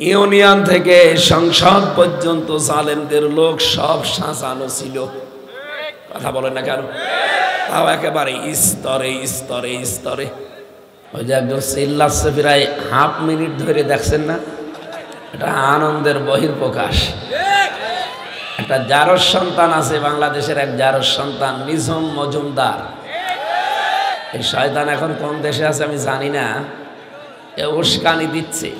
Union থেকে সংসদ পর্যন্ত জালেমদের লোক সব সাজানো ছিল। কথা বলেন না কেন? তাও একেবারে স্তরে স্তরে স্তরে। ওই যে একজন চিল্লাচ্ছে প্রায় হাফ মিনিট ধরে, দেখছেন না? এটা আনন্দের বহির্প্রকাশ। একটা জারজ সন্তান আছে বাংলাদেশের, এক জারজ সন্তান নিঝুম মজুমদার। এই শয়তান এখন কোন দেশে আছে আমি জানি না, এ উস্কানি দিচ্ছে।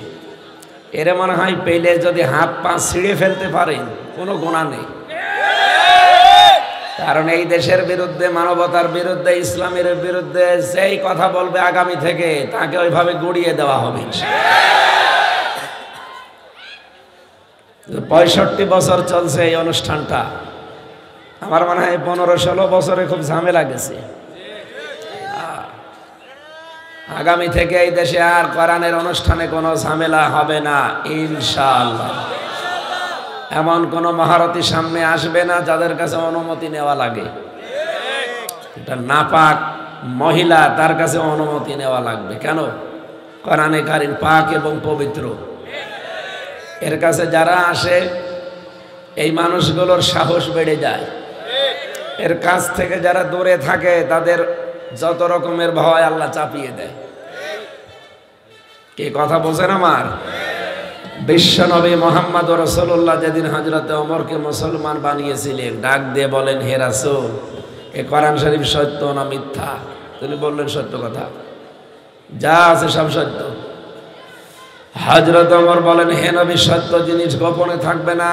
এরে মনে হয় পেলে যদি হাত পা ছিঁড়ে ফেলতে পারেন কোনো গুনাহ নেই, কারণ এই দেশের বিরুদ্ধে, মানবতার বিরুদ্ধে, ইসলামের বিরুদ্ধে যেই কথা বলবে আগামী থেকে তাকে ওইভাবে গুড়িয়ে দেওয়া হবে। 65 বছর চলছে এই অনুষ্ঠানটা। আমার মনে হয় 15-16 বছরে খুব ঝামেলা গেছে। আগামী থেকে এই দেশে আর কোরআনের অনুষ্ঠানে কোনো ঝামেলা হবে না ইনশাআল্লাহ। এমন কোন মহারথী সামনে আসবে না যাদের কাছে অনুমতি নেওয়া লাগে। এটা নাপাক মহিলা, তার কাছে অনুমতি নেওয়া লাগবে। কেন? কোরআনে কারীম পাক এবং পবিত্র। এর কাছে যারা আসে এই মানুষগুলোর সাহস বেড়ে যায়। এর কাছ থেকে যারা দূরে থাকে তাদের যত রকমের ভয় আল্লাহ চাপিয়ে দেয়। কি কথা বোঝেন আমার? বিশ্বনবী মুহাম্মদ রাসূলুল্লাহ যেদিন হযরতে ওমরকে মুসলমান বানিয়েছিলেন, ডাক দিয়ে বলেন, হে রাসূল, এ কোরআন শরীফ সত্য না মিথ্যা? তিনি বললেন সত্য কথা, যা আছে সব সত্য। হযরত ওমর বলেন, হে নবী, সত্য জিনিস গোপনে থাকবে না।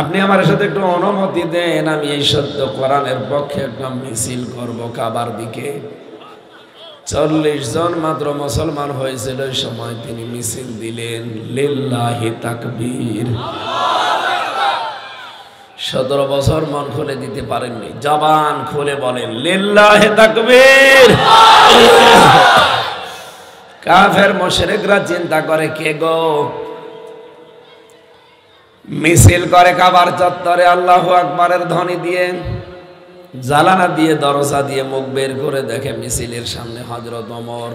আপনি আমার সাথে একটু অনুমতি দেন, আমি এই সত্য কোরআনের পক্ষে একটা মিছিল করব কাবার দিকে। 40 জন মাত্র মুসলমান হয়েছিল ওই সময়, তিনি মিছিল দিলেন, লিল্লাহি তাকবীর। 17 বছর মন খুলে দিতে পারেননি, জবান খুলে বলেন লিল্লাহি তাকবীর। কাফের মুশরিকরা চিন্তা করে, কে গো মিছিল করে কাবার চত্বরে আল্লাহু আকবারের ধ্বনি দিয়ে, জালানা দিয়ে, দরজা দিয়ে মুখ বের করে দেখে মিছিলের সামনে হযরত ওমর।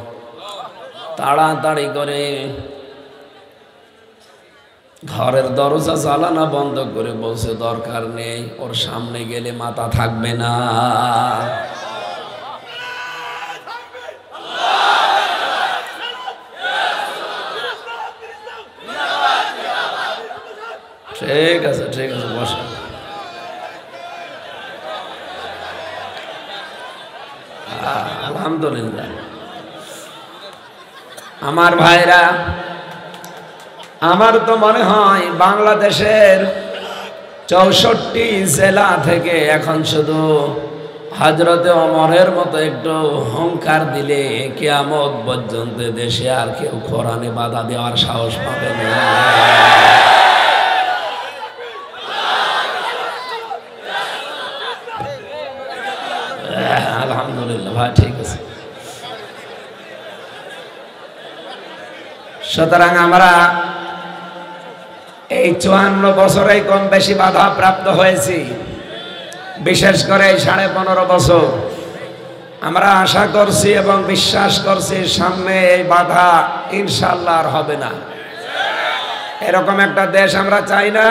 তাড়াতাড়ি করে ঘরের দরজা জালানা বন্ধ করে বলছে, দরকার নেই, ওর সামনে গেলে মাথা থাকবে না। ঠিক আছে, ঠিক আছে, বসে। আলহামদুলিল্লাহ। আমার ভাইরা, আমার তো মনে হয় বাংলাদেশের 64 জেলা থেকে এখন শুধু হযরতে ওমরের মতো একটু হুঙ্কার দিলে কিয়ামত পর্যন্ত দেশে আর কেউ কোরআনে বাধা দেওয়ার সাহস পাবে না। আলহামদুলিল্লাহ ভাই, ঠিক আছে। সুতরাং আমরা এই 54 বছরে কম বেশি বাধা প্রাপ্ত হয়েছি, বিশেষ করে এই 15.5 বছর। আমরা আশা করছি এবং বিশ্বাস করছি সামনে এই বাধা ইনশাআল্লাহ আর হবে না। এরকম একটা দেশ আমরা চাই না।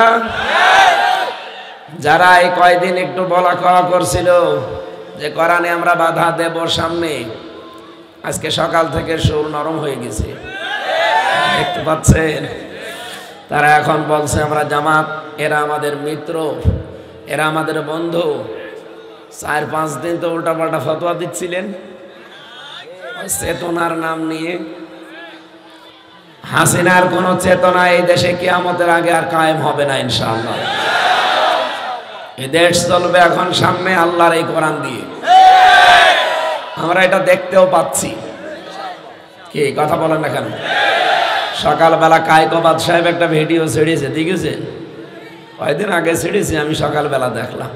যারা এই কয়দিন একটু বলা কওয়া করছিল যে কোরআনে আমরা বাধা দেব সামনে, আজকে সকাল থেকে সুর নরম হয়ে গেছে, দেখতে পাচ্ছেন? তারা এখন বলছে আমরা জামাত, এরা আমাদের মিত্র, এরা আমাদের বন্ধু। 4-5 দিন তো উল্টাপাল্টা ফতোয়া দিচ্ছিলেন চেতনার নাম নিয়ে। হাসিনার কোন চেতনা এই দেশে কিয়ামতের আগে আর কায়েম হবে না ইনশাআল্লাহ। এই দেশ চলবে এখন সামনে আল্লাহর এই কোরআন দিয়ে। আমরা এটা দেখতেও পাচ্ছি। কি কথা বলেন না কেন? সকালবেলা কায়কোবাদ সাহেব একটা ভিডিও ছেড়েছে, দেখেছেন? কয়েকদিন আগে ছেড়েছে, আমি সকালবেলা দেখলাম।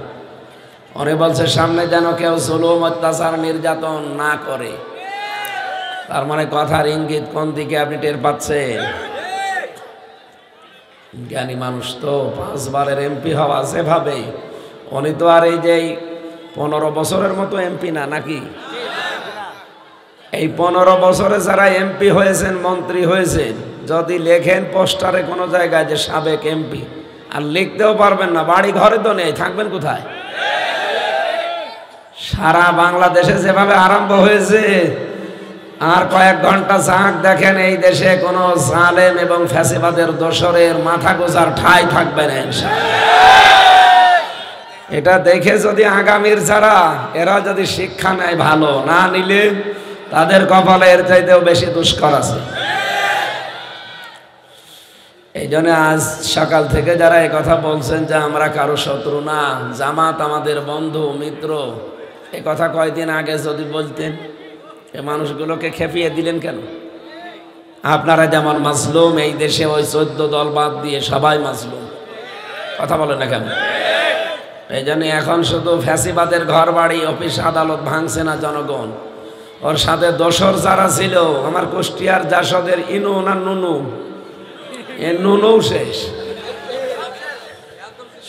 উনি বলছে সামনে যেন কেউ জুলুম, অত্যাচার, নির্যাতন না করে। তার মানে কথার ইঙ্গিত কোন দিকে আপনি টের পাচ্ছেন? জ্ঞানী মানুষ তো 5 বারের এমপি হওয়া যেভাবে, উনি তো আর এই যে 15 বছরের মতো এমপি না, নাকি? এই 15 বছরে যারা এমপি হয়েছেন, মন্ত্রী হয়েছেন, যদি লেখেন পোস্টারে কোনো জায়গায় যে সাবেক এমপি, আর লিখতেও পারবেন না, বাড়ি ঘরে তো নেই, থাকবেন কোথায়? সারা বাংলাদেশে যেভাবে আরম্ভ হয়েছে, আর কয়েক ঘন্টা চাক দেখেন এই দেশে কোনো জালেম এবং ফ্যাসিবাদের দোসরের মাথা গোজার ঠাঁই থাকবে না ইনশাআল্লাহ। এটা দেখে যদি আগামীর যারা এরা যদি শিক্ষা নেয়, ভালো না নিলে তাদের কপালে এর চাইতেও বেশি দুষ্কর আছে। এই জন্য আজ সকাল থেকে যারা এই কথা বলছেন যে আমরা কারো শত্রু না, জামাত আমাদের বন্ধু মিত্র, এ কথা কয়দিন আগে যদি বলতেন, এ মানুষগুলোকে খেপিয়ে দিলেন কেন? আপনারা যেমন মাজলুম, এই দেশে ওই 14 দল বাদ দিয়ে সবাই মাজলুম, কথা বলে না কেন? এই জন্য এখন শুধু ফ্যাসিবাদের ঘর বাড়ি অফিস আদালত ভাঙছে না জনগণ, ওর সাথে দোসর যারা ছিল, আমার কুষ্টিয়ার জাসদের ইনু না নুনু, এ নুনু শেষ।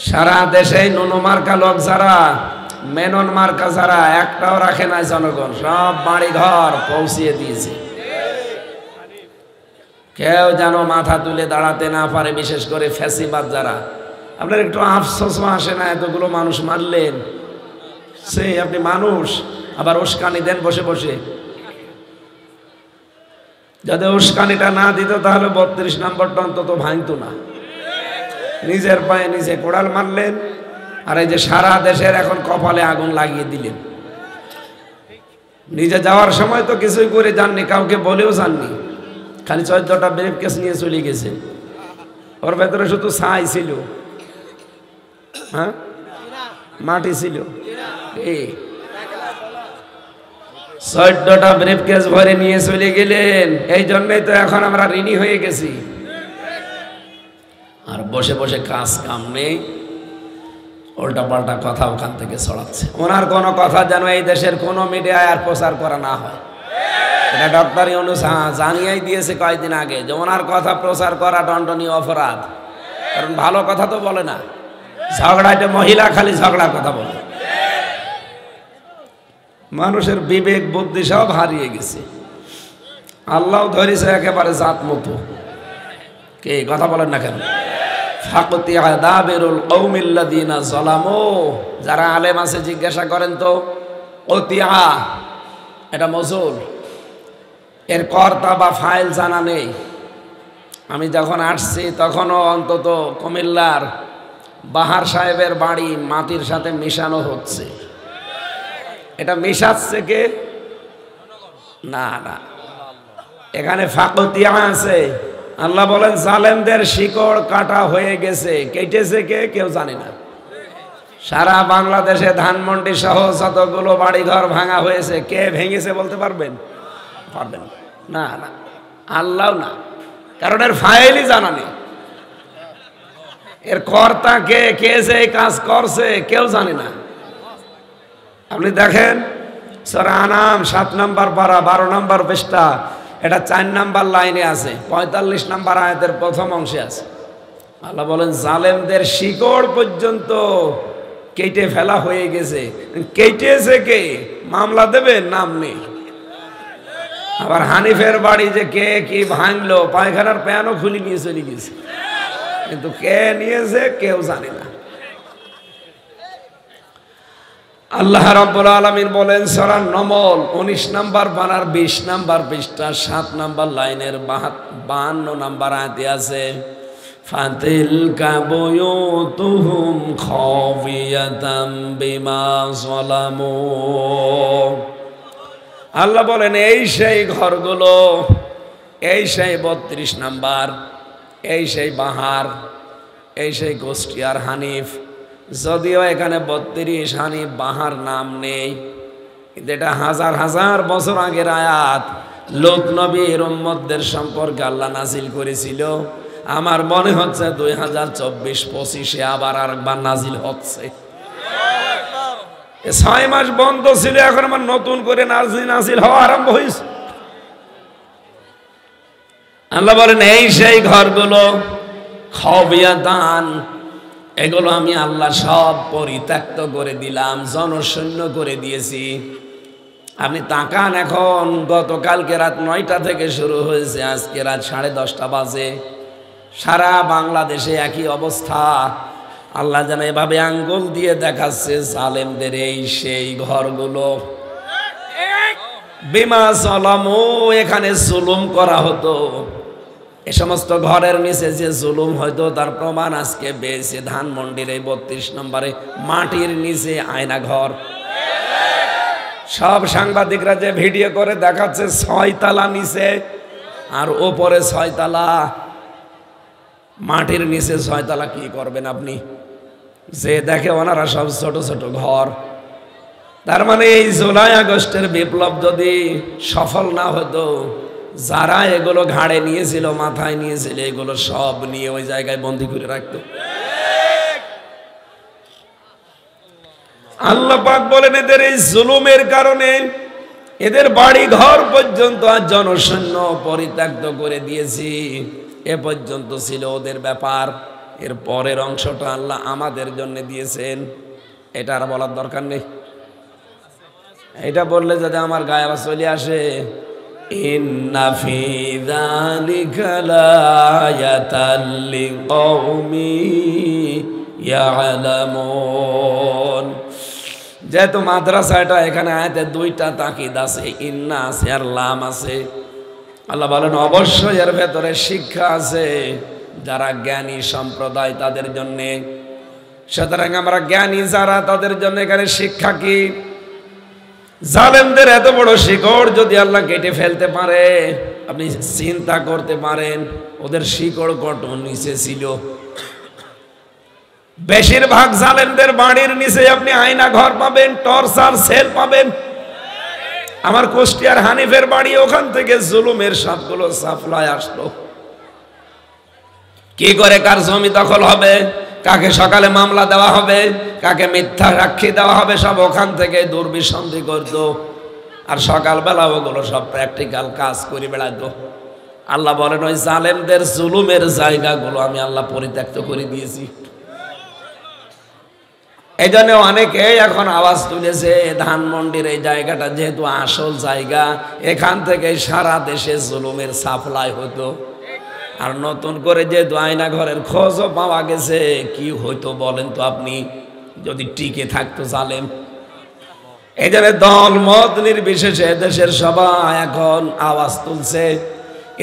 সারা দেশে নুনু মার্কা লোক যারা, মেনন মার্কা যারা, একটাও রাখে নাই জনগণ, সব বাড়ি ঘর পৌঁছিয়ে দিয়েছে। কেউ যেন মাথা তুলে দাঁড়াতে না পারে, বিশেষ করে ফ্যাসিবাদ যারা। আপনার একটু আফসোস আসে না? এতগুলো মানুষ মারলেন, সে আপনি মানুষ, আবার উস্কানি দেন বসে বসে। যদি উস্কানিটা না দিত তাহলে 32 নম্বরটা অন্তত ভাঙতো না। নিজের পায়ে নিজে কোড়াল মারলেন, আর এই যে সারা দেশের এখন কপালে আগুন লাগিয়ে দিলেন। নিজে যাওয়ার সময় তো কিছুই করে যাননি, কাউকে বলেও যাননি, খালি 14টা ব্রিফ কেস নিয়ে চলে গেছে। ওর ভেতরে শুধু ছাই ছিল, হ্যাঁ, মাটি ছিল। 14টা ব্রিফ কেস ভরে নিয়ে চলে গেলেন। এই জন্যই তো এখন আমরা ঋণী হয়ে গেছি। আর বসে বসে কাজ কাম নেই, উল্টা পাল্টা কথা ওখান থেকে ছড়াচ্ছে। ওনার কোনো কথা যেন এই দেশের কোনো মিডিয়ায় আর প্রচার করা না হয়। এটা ডক্টর ইউনূস জানিয়েই দিয়েছে কয়েকদিন আগে যে ওনার কথা প্রচার করা দণ্ডনীয় অপরাধ। কারণ ভালো কথা তো বলে না, ঝগড়াটা মহিলা খালি ঝগড়ার কথা বলে। মানুষের বিবেক বুদ্ধি সব হারিয়ে গেছে। আল্লাহ ধরেছে একেবারে জাত মতো। কে কথা বলেন না কেন? যারা আলেম আছে জিজ্ঞাসা করেন তো, কতিয়া এটা মজুল, এর কর্তা বা ফাইল জানা নেই। আমি যখন আসছি তখনও অন্তত কুমিল্লার বাহার সাহেবের বাড়ি মাটির সাথে মিশানো হচ্ছে। এটা মিশাচ্ছে কে? না না, এখানে ফাকতিয়া আছে। আল্লাহ বলেন জালেমদের শিকড় কাটা হয়ে গেছে। কেটেছে কে? কেউ জানে না। সারা বাংলাদেশে ধানমন্ডি সহ যতগুলো বাড়িঘর ভাঙা হয়েছে, কে ভেঙেছে বলতে পারবেন? পারবেন না। না, আল্লাহ না, কারণ এর ফাইলই জানা নেই। এর কর্তা কে, কে যে এই কাজ করছে কেউ জানে না। আপনি দেখেন সূরা আনাম 7 নম্বর পারা 12 নম্বর পৃষ্ঠা, এটা 4 নম্বর লাইনে আছে, 45 নম্বর আয়াতের প্রথম অংশে আছে। আল্লাহ বলেন জালেমদের শিকড় পর্যন্ত কেটে ফেলা হয়ে গেছে। কেটেছে কে? মামলা দেবেন, নাম নেই। আবার হানিফের বাড়ি যে কে কি ভাঙলো, পায়খানার প্যানও খুলে নিয়ে চলে গেছে, কিন্তু কে নিয়েছে কেউ জানে না। আল্লাহ রাব্বুল আলামিন বলেন সূরা নমল 19 নম্বর পারার 20 নম্বর পৃষ্ঠা 7 নম্বর লাইনের 52 নম্বর আয়াতে আছে, ফাতিলকা বুয়ুতুহুম খাওয়িয়াতাম বিমা যালামু। আল্লাহ বলেন এই সেই ঘরগুলো, এই সেই 32 নম্বর, এই সেই বাহার, এই সেই কুষ্টিয়ার হানিফ। যদিও এখানে 32 হানিফ বাহার নাম নেই, কিন্তু এটা হাজার হাজার বছর আগের আয়াত। লূত নবীর উম্মতদের সম্পর্কে আল্লাহ নাজিল করেছিল। আমার মনে হচ্ছে 2024-25-এ আবার আরেকবার নাজিল হচ্ছে। 6 মাস বন্ধ ছিল, এখন আমার নতুন করে নাজিল হওয়া আরম্ভ হয়েছে। আল্লাহ বলেন এই সেই ঘরগুলো খাওয়িয়াতান, এগুলো আমি আল্লাহ সব পরিত্যক্ত করে দিলাম, জনশূন্য করে দিয়েছি। আপনি তাকান, এখন গতকালকে রাত 9টা থেকে শুরু হয়েছে, আজকে রাত 10:30 বাজে, সারা বাংলাদেশে একই অবস্থা। আল্লাহ জানে এভাবে আঙ্গুল দিয়ে দেখাচ্ছে জালেমদের এই সেই ঘরগুলো বিমা সালামু, এখানে জুলুম করা হতো। এ সমস্ত ঘরের নিচে যে জুলুম হয়তো তার প্রমাণ আজকে পেয়েছে ধানমন্ডির এই 32 নম্বরে মাটির নিচে আয়না ঘর। সব সাংবাদিকরা যে ভিডিও করে দেখাচ্ছে 6 তালা নিচে আর ওপরে 6 তালা, মাটির নিচে 6 তালা কি করবেন আপনি? যে দেখে ওনারা সব ছোট ছোট ঘর। তার মানে এই জুলাই আগস্টের বিপ্লব যদি সফল না হতো, যারা এগুলো ঘাড়ে নিয়েছিল, মাথায় নিয়েছিল, এগুলো সব নিয়ে ওই জায়গায় বন্দি করে রাখতো। আল্লাহ পাক বলেন এদের এই জুলুমের কারণে এদের বাড়ি ঘর পর্যন্ত আর জনশূন্য পরিত্যক্ত করে দিয়েছি। এ পর্যন্ত ছিল ওদের ব্যাপার, এর পরের অংশটা আল্লাহ আমাদের জন্য দিয়েছেন। এটা আর বলার দরকার নেই। এটা বললে যদি আমার গায়ে আবার চলে আসে, ইন্না ফি যালিকা লায়াতাল লিকাউমিন ইয়ালামুন। যেহেতু মাদ্রাসাটা এখানে আয়াতে 2টা তাকিদ আছে, ইন্না আছে আর লাম আছে। আল্লাহ বলেন অবশ্যই এর ভেতরে শিক্ষা আছে যারা জ্ঞানী সম্প্রদায় তাদের জন্যে। সুতরাং আমরা জ্ঞানী যারা, তাদের জন্য এখানে শিক্ষা কি? জালেমদের এত বড় শিকড় যদি আল্লাহ কেটে ফেলতে পারে, আপনি চিন্তা করতে পারেন ওদের শিকড় কত নিচে ছিল। বেশিরভাগ জালেমদের বাড়ির নিচে আপনি আয়না ঘর পাবেন, টর্চার সেল পাবেন। আমার কুষ্টিয়ার হানিফের বাড়ি, ওখান থেকে জুলুমের সবগুলো সাপ্লাই আসতো। কি করে কার জমি দখল হবে, কাকে সকালে মামলা দেওয়া হবে, কাকে মিথ্যা সাক্ষী দেওয়া হবে, সব ওখান থেকে দুর্বিসন্ধি করত। আর সকালবেলা ওগুলো সব প্র্যাকটিক্যাল কাজ করে বেড়াতো। আল্লাহ বলেন ওই জালেমদের জুলুমের জায়গাগুলো আমি আল্লাহ পরিত্যক্ত করে দিয়েছি। এই জন্য অনেকে এখন আওয়াজ তুলেছে ধানমন্ডির এই জায়গাটা যেহেতু আসল জায়গা, এখান থেকে সারা দেশে জুলুমের সাপ্লাই হতো। আর নতুন করে যেহেতু আয়না ঘরের খোঁজও পাওয়া গেছে, কি হইতো বলেন তো আপনি যদি টিকে থাকতো জালেম? এই জন্য দল মত নির্বিশেষে দেশের সবাই এখন আওয়াজ তুলছে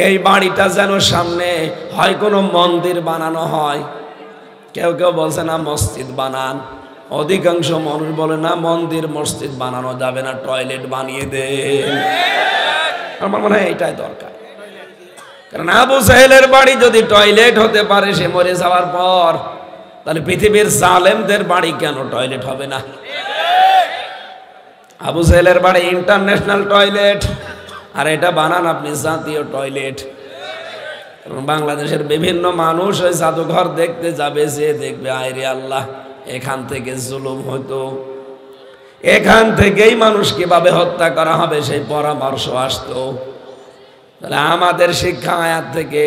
এই বাড়িটা যেন সামনে হয় কোনো মন্দির বানানো হয়। কেউ কেউ বলছে না মসজিদ বানান, অধিকাংশ মানুষ বলে না মন্দির মসজিদ বানানো যাবে না, টয়লেট বানিয়ে দেন। আমার মনে হয় এটাই দরকার। কারণ আবু সাহেলের বাড়ি যদি টয়লেট হতে পারে সে মরে যাওয়ার পর, তাহলে পৃথিবীর জালেমদের বাড়ি কেন টয়লেট হবে না? আবু সাহেলের বাড়ি ইন্টারন্যাশনাল টয়লেট, আর এটা বানান আপনি জাতীয় টয়লেট। এবং বাংলাদেশের বিভিন্ন মানুষ ওই জাদুঘর দেখতে যাবে, যে দেখবে আয়রে আল্লাহ, এখান থেকে জুলুম হতো, এখান থেকেই মানুষ কিভাবে হত্যা করা হবে সেই পরামর্শ আসতো। তাহলে আমাদের শিক্ষা আয়াত থেকে,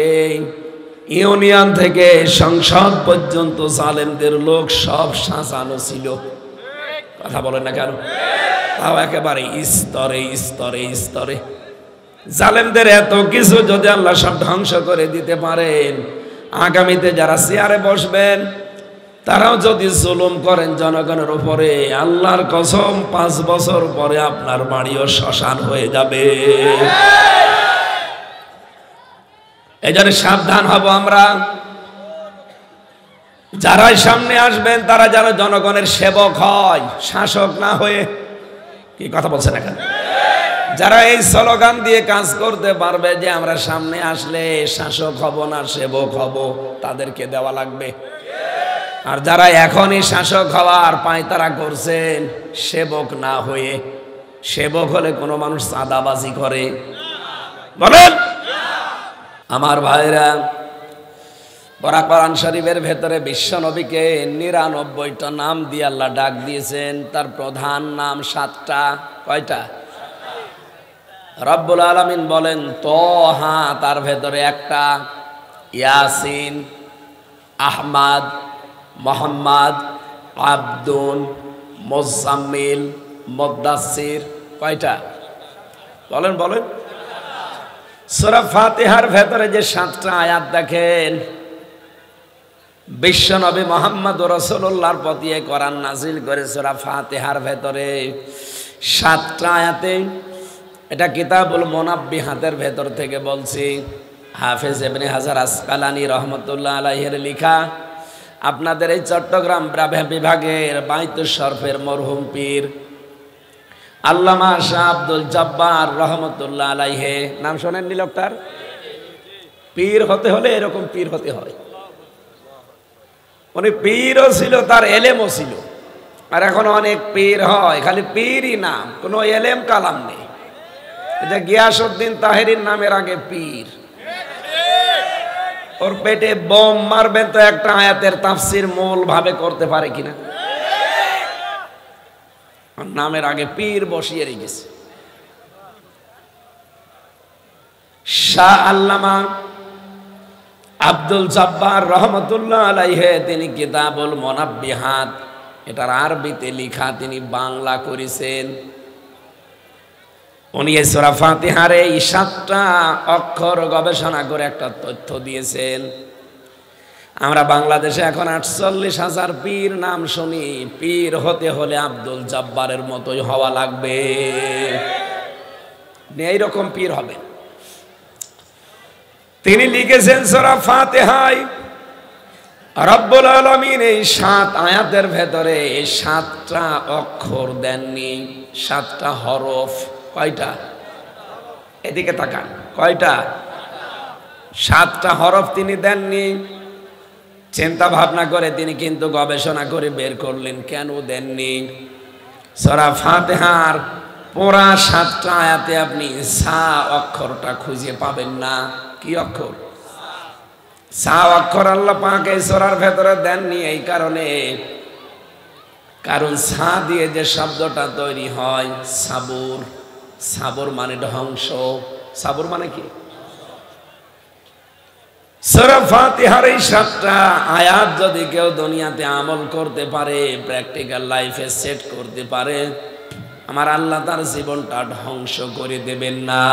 ইউনিয়ন থেকে সংসদ পর্যন্ত জালেমদের লোক সব সাজানো ছিল। কথা বলেন না কেন? তাও একেবারে স্তরে স্তরে স্তরে। জালেমদের এত কিছু যদি আল্লাহ সব ধ্বংস করে দিতে পারেন, আগামীতে যারা চেয়ারে বসবেন তারাও যদি জুলুম করেন জনগণের উপরে, আল্লাহর কসম 5 বছর পরে আপনার বাড়িও শ্মশান হয়ে যাবে। এই জন্য সাবধান হব আমরা। যারাই সামনে আসবেন তারা যেন জনগণের সেবক হয়, শাসক না হয়ে। কি কথা বলছেন এখানে? যারা এই স্লোগান দিয়ে কাজ করতে পারবে যে আমরা সামনে আসলে শাসক হব না সেবক হব, তাদেরকে দেওয়া লাগবে। আর যারা এখনই শাসক হওয়ার পায়তারা করছেন সেবক না হয়ে, সেবক হলে কোনো মানুষ চাঁদাবাজি করে? বলেন আমার ভাইরা, কোরআন শরীফের ভেতরে বিশ্ব নবীকে 99টা নাম দিয়ে আল্লাহ ডাক দিয়েছেন। তার প্রধান নাম 7টা। কয়টা? রব্বুল আলামিন বলেন তোহা, তার ভেতরে একটা, ইয়াসিন, আহমাদ, মোহাম্মদ, আব্দুল, মুজাম্মিল, মুদ্দাসির। কয়টা? বলেন বলেন। সূরা ফাতিহার ভেতরে যে 7টা আয়াত দেখেন, বিশ্বনবী মুহাম্মদুর রাসূলুল্লাহর প্রতি এই কোরআন নাযিল করে সূরা ফাতিহার ভেতরে 7টা আয়াতে। এটা কিতাবুল মুনাব্বিহাতের ভেতর থেকে বলছি, হাফেজ ইবনে হাজার আসকালানী রহমতুল্লাহ আলাইহির লেখা। আপনাদের এই চট্টগ্রাম বিভাগের বাইতুশ শরফের মরহুম পীর আল্লামা শাহ আব্দুল জব্বার রহমতুল্লাহ আলাইহি, নাম শোনেননি লোকটার? পীর হতে হলে এরকম পীর হতে হয়। উনি পীরও ছিল, তার এলেমও ছিল। আর এখন অনেক পীর হয়, খালি পীরই নাম, কোনো এলেম কালাম নেই। এটা গিয়াসউদ্দিন তাহেরির নামের আগে পীর। ওর পেটে বোম মারবেন তো একটা আয়াতের তাফসির মূল ভাবে করতে পারে কিনা? নামের আগে পীর বসিয়ে রেখেছে। শাহ আল্লামা আব্দুল জব্বার রহমতুল্লাহ আলাইহি তিনি কিতাবুল মুনাব্বিহাত, এটার আরবিতে লেখা, তিনি বাংলা করেছেন। উনি এই সূরা ফাতিহার এই 7টা অক্ষর গবেষণা করে একটা তথ্য দিয়েছেন। আমরা বাংলাদেশে এখন 48,000 পীর নাম শুনি, পীর হতে হলে আব্দুল জব্বারের মতোই হওয়া লাগবে, এইরকম পীর হবে। তিনি লিখেছেন সূরা ফাতিহায় রব্বুল আলামিন এই 7 আয়াতের ভেতরে এই 7টা অক্ষর দেননি, 7টা হরফ। কয়টা? এদিকে তাকান, কয়টা? 7টা হরফ তিনি দেননি। চিন্তা ভাবনা করে তিনি কিন্তু গবেষণা করে বের করলেন কেন দেননি। সূরা ফাতিহার পুরা 7টা আয়াতে আপনি সা অক্ষরটা খুঁজে পাবেন না। কি অক্ষর? সা অক্ষর আল্লাহ পাক এই সূরার ভেতরে দেননি এই কারণে, কারণ সা দিয়ে যে শব্দটা তৈরি হয় সাবুর, সাবর মানে ধ্বংস। সাবর মানে কি? সূরা ফাতিহার এই 7টা আয়াত যদি কেউ দুনিয়াতে আমল করতে পারে, প্র্যাকটিক্যাল লাইফে সেট করতে পারে, আমার আল্লাহ তার জীবনটা ধ্বংস করে দেবেন না।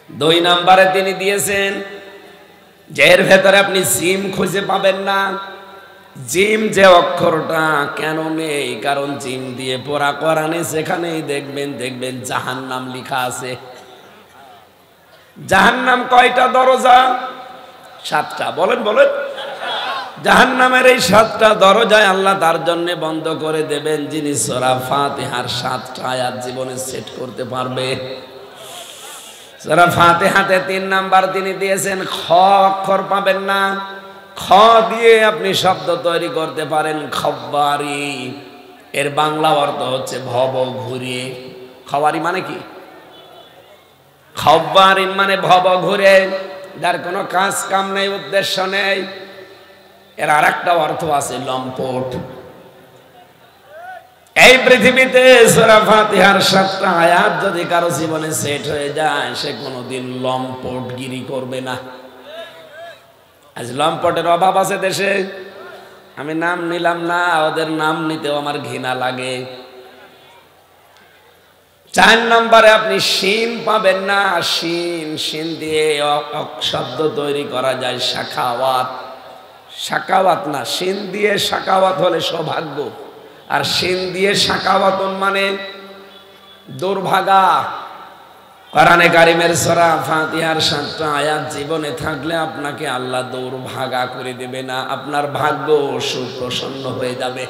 2 নম্বরে তিনি দিয়েছেন যে এর ভেতরে আপনি জিম খুঁজে পাবেন না। জিম যে অক্ষরটা কেন নেই? কারণ জিম দিয়ে পড়া কোরআনে যেখানেই দেখবেন জাহান্নাম লেখা আছে। জাহান্নাম কয়টা দরজা? 7টা। বলেন বলেন। জাহান্নামের এই 7টা দরজায় আল্লাহ তার জন্য বন্ধ করে দেবেন যিনি সূরা ফাতিহার 7টা আয়াত জীবনে সেট করতে পারবে। সূরা ফাতিহাতে 3 নাম্বার তিনি দিয়েছেন খ অক্ষর পাবেন না। খ দিয়ে আপনি শব্দ তৈরি করতে পারেন খব্বারি, এর বাংলা অর্থ হচ্ছে ভব ঘুরিয়ে। খবারি মানে কি? খব্বারি মানে ভব ঘুরে, যার কোনো কাজ কাম নেই, উদ্দেশ্য নেই। এর আরেকটা অর্থ আছে লম্পট। এই পৃথিবীতে সূরা ফাতিহার 7টা আয়াত যদি কারো জীবনে সেট হয়ে যায়, সে কোনোদিন লম্পটগিরি করবে না। আজ লম্পটের অভাব আছে দেশে। আমি নাম নিলাম না, ওদের নাম নিতেও আমার ঘৃণা লাগে। 4 নম্বরে আপনি শিন পাবেন না। শিন দিয়ে শব্দ তৈরি করা যায় শাখাওয়াত। শাকাওয়াত না, শিন দিয়ে শাকাওয়াত হলে সৌভাগ্য, আর শিন দিয়ে শাকাওয়াতুন মানে দুর্ভাগা। কোরআনে কারিমের সূরা ফাতিহার 7টা আয়াত জীবনে থাকলে আপনাকে আল্লাহ দুর্ভাগা করে দেবে না, আপনার ভাগ্য সুপ্রসন্ন হয়ে যাবে।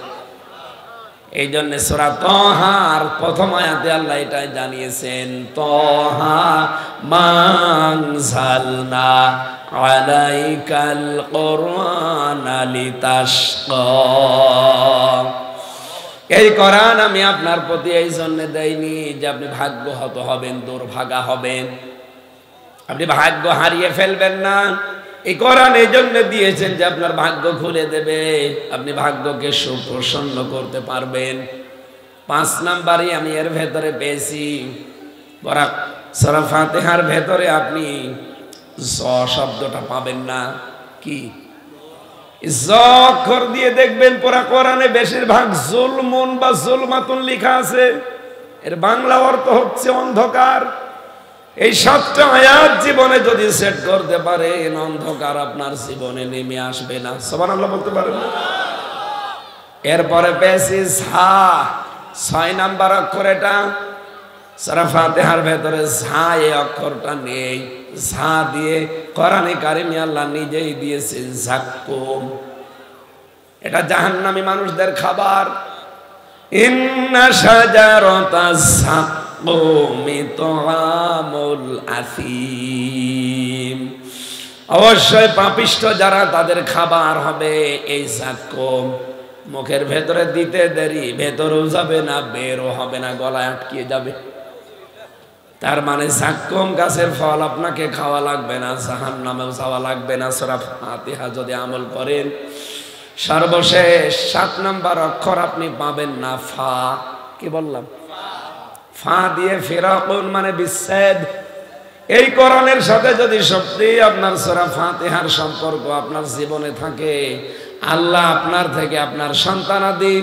এই জন্য সূরা তাহার প্রথম আয়াতে আল্লাহ এটাই জানিয়েছেন, তাহা মা আনজালনা আলাইকাল কুরআনা লিতাশকা। এই কোরআন আমি আপনার প্রতি এই জন্য দেইনি যে আপনি ভাগ্যহত হবেন, দুর্ভাগা হবেন, আপনি ভাগ্য হারিয়ে ফেলবেন না। এই কোরআন এই জন্য দিয়েছেন যে আপনার ভাগ্য খুলে দেবে, আপনি ভাগ্যকে সুপ্রসন্ন করতে পারবেন। 5 নাম্বারই আমি এর ভেতরে পেয়েছি, সূরা ফাতিহার ভেতরে আপনি জ শব্দটা পাবেন না। কি? জ অক্ষর দিয়ে দেখবেন পুরা কোরআনে বেশিরভাগ জুলমুন বা জুলমাতুন লেখা আছে। এর বাংলা অর্থ হচ্ছে অন্ধকার। এই 7টা আয়াত জীবনে যদি সেট করতে পারেন, অন্ধকার আপনার জীবনে নেমে আসবে না। সুবহানাল্লাহ বলতে পারেন। এরপরে পেয়েছি ঝা, 6 নাম্বার অক্ষর। এটা সূরা ফাতিহার ভেতরে ঝা এই অক্ষরটা নেই। ঝা দিয়ে কোরআনে কারিমে আল্লাহ নিজেই দিয়েছে যাক্কুম। এটা জাহান্নামী মানুষদের খাবার। ইন্না শাজারাতাস যাক্কুমি তুআমুল আসিম। অবশ্যই পাপিষ্ঠ যারা, তাদের খাবার হবে এই যাক্কুম। মুখের ভেতরে দিতে দেরি, ভেতরেও যাবে না, বেরও হবে না, গলায় আটকিয়ে যাবে। তার মানে যাক্কুম গাছের ফল আপনাকে খাওয়া লাগবে না, জাহান্নামেও যাওয়া লাগবে না সূরা ফাতিহা যদি আমল করেন। সর্বশেষ 7 নাম্বার অক্ষর আপনি পাবেন না, ফা। কি বললাম? ফা দিয়ে ফিরাকুন মানে বিচ্ছেদ। এই কোরআনের সাথে যদি সত্যি আপনার সূরা ফাতিহার সম্পর্ক আপনার জীবনে থাকে, আল্লাহ আপনার থেকে আপনার সন্তানাদি,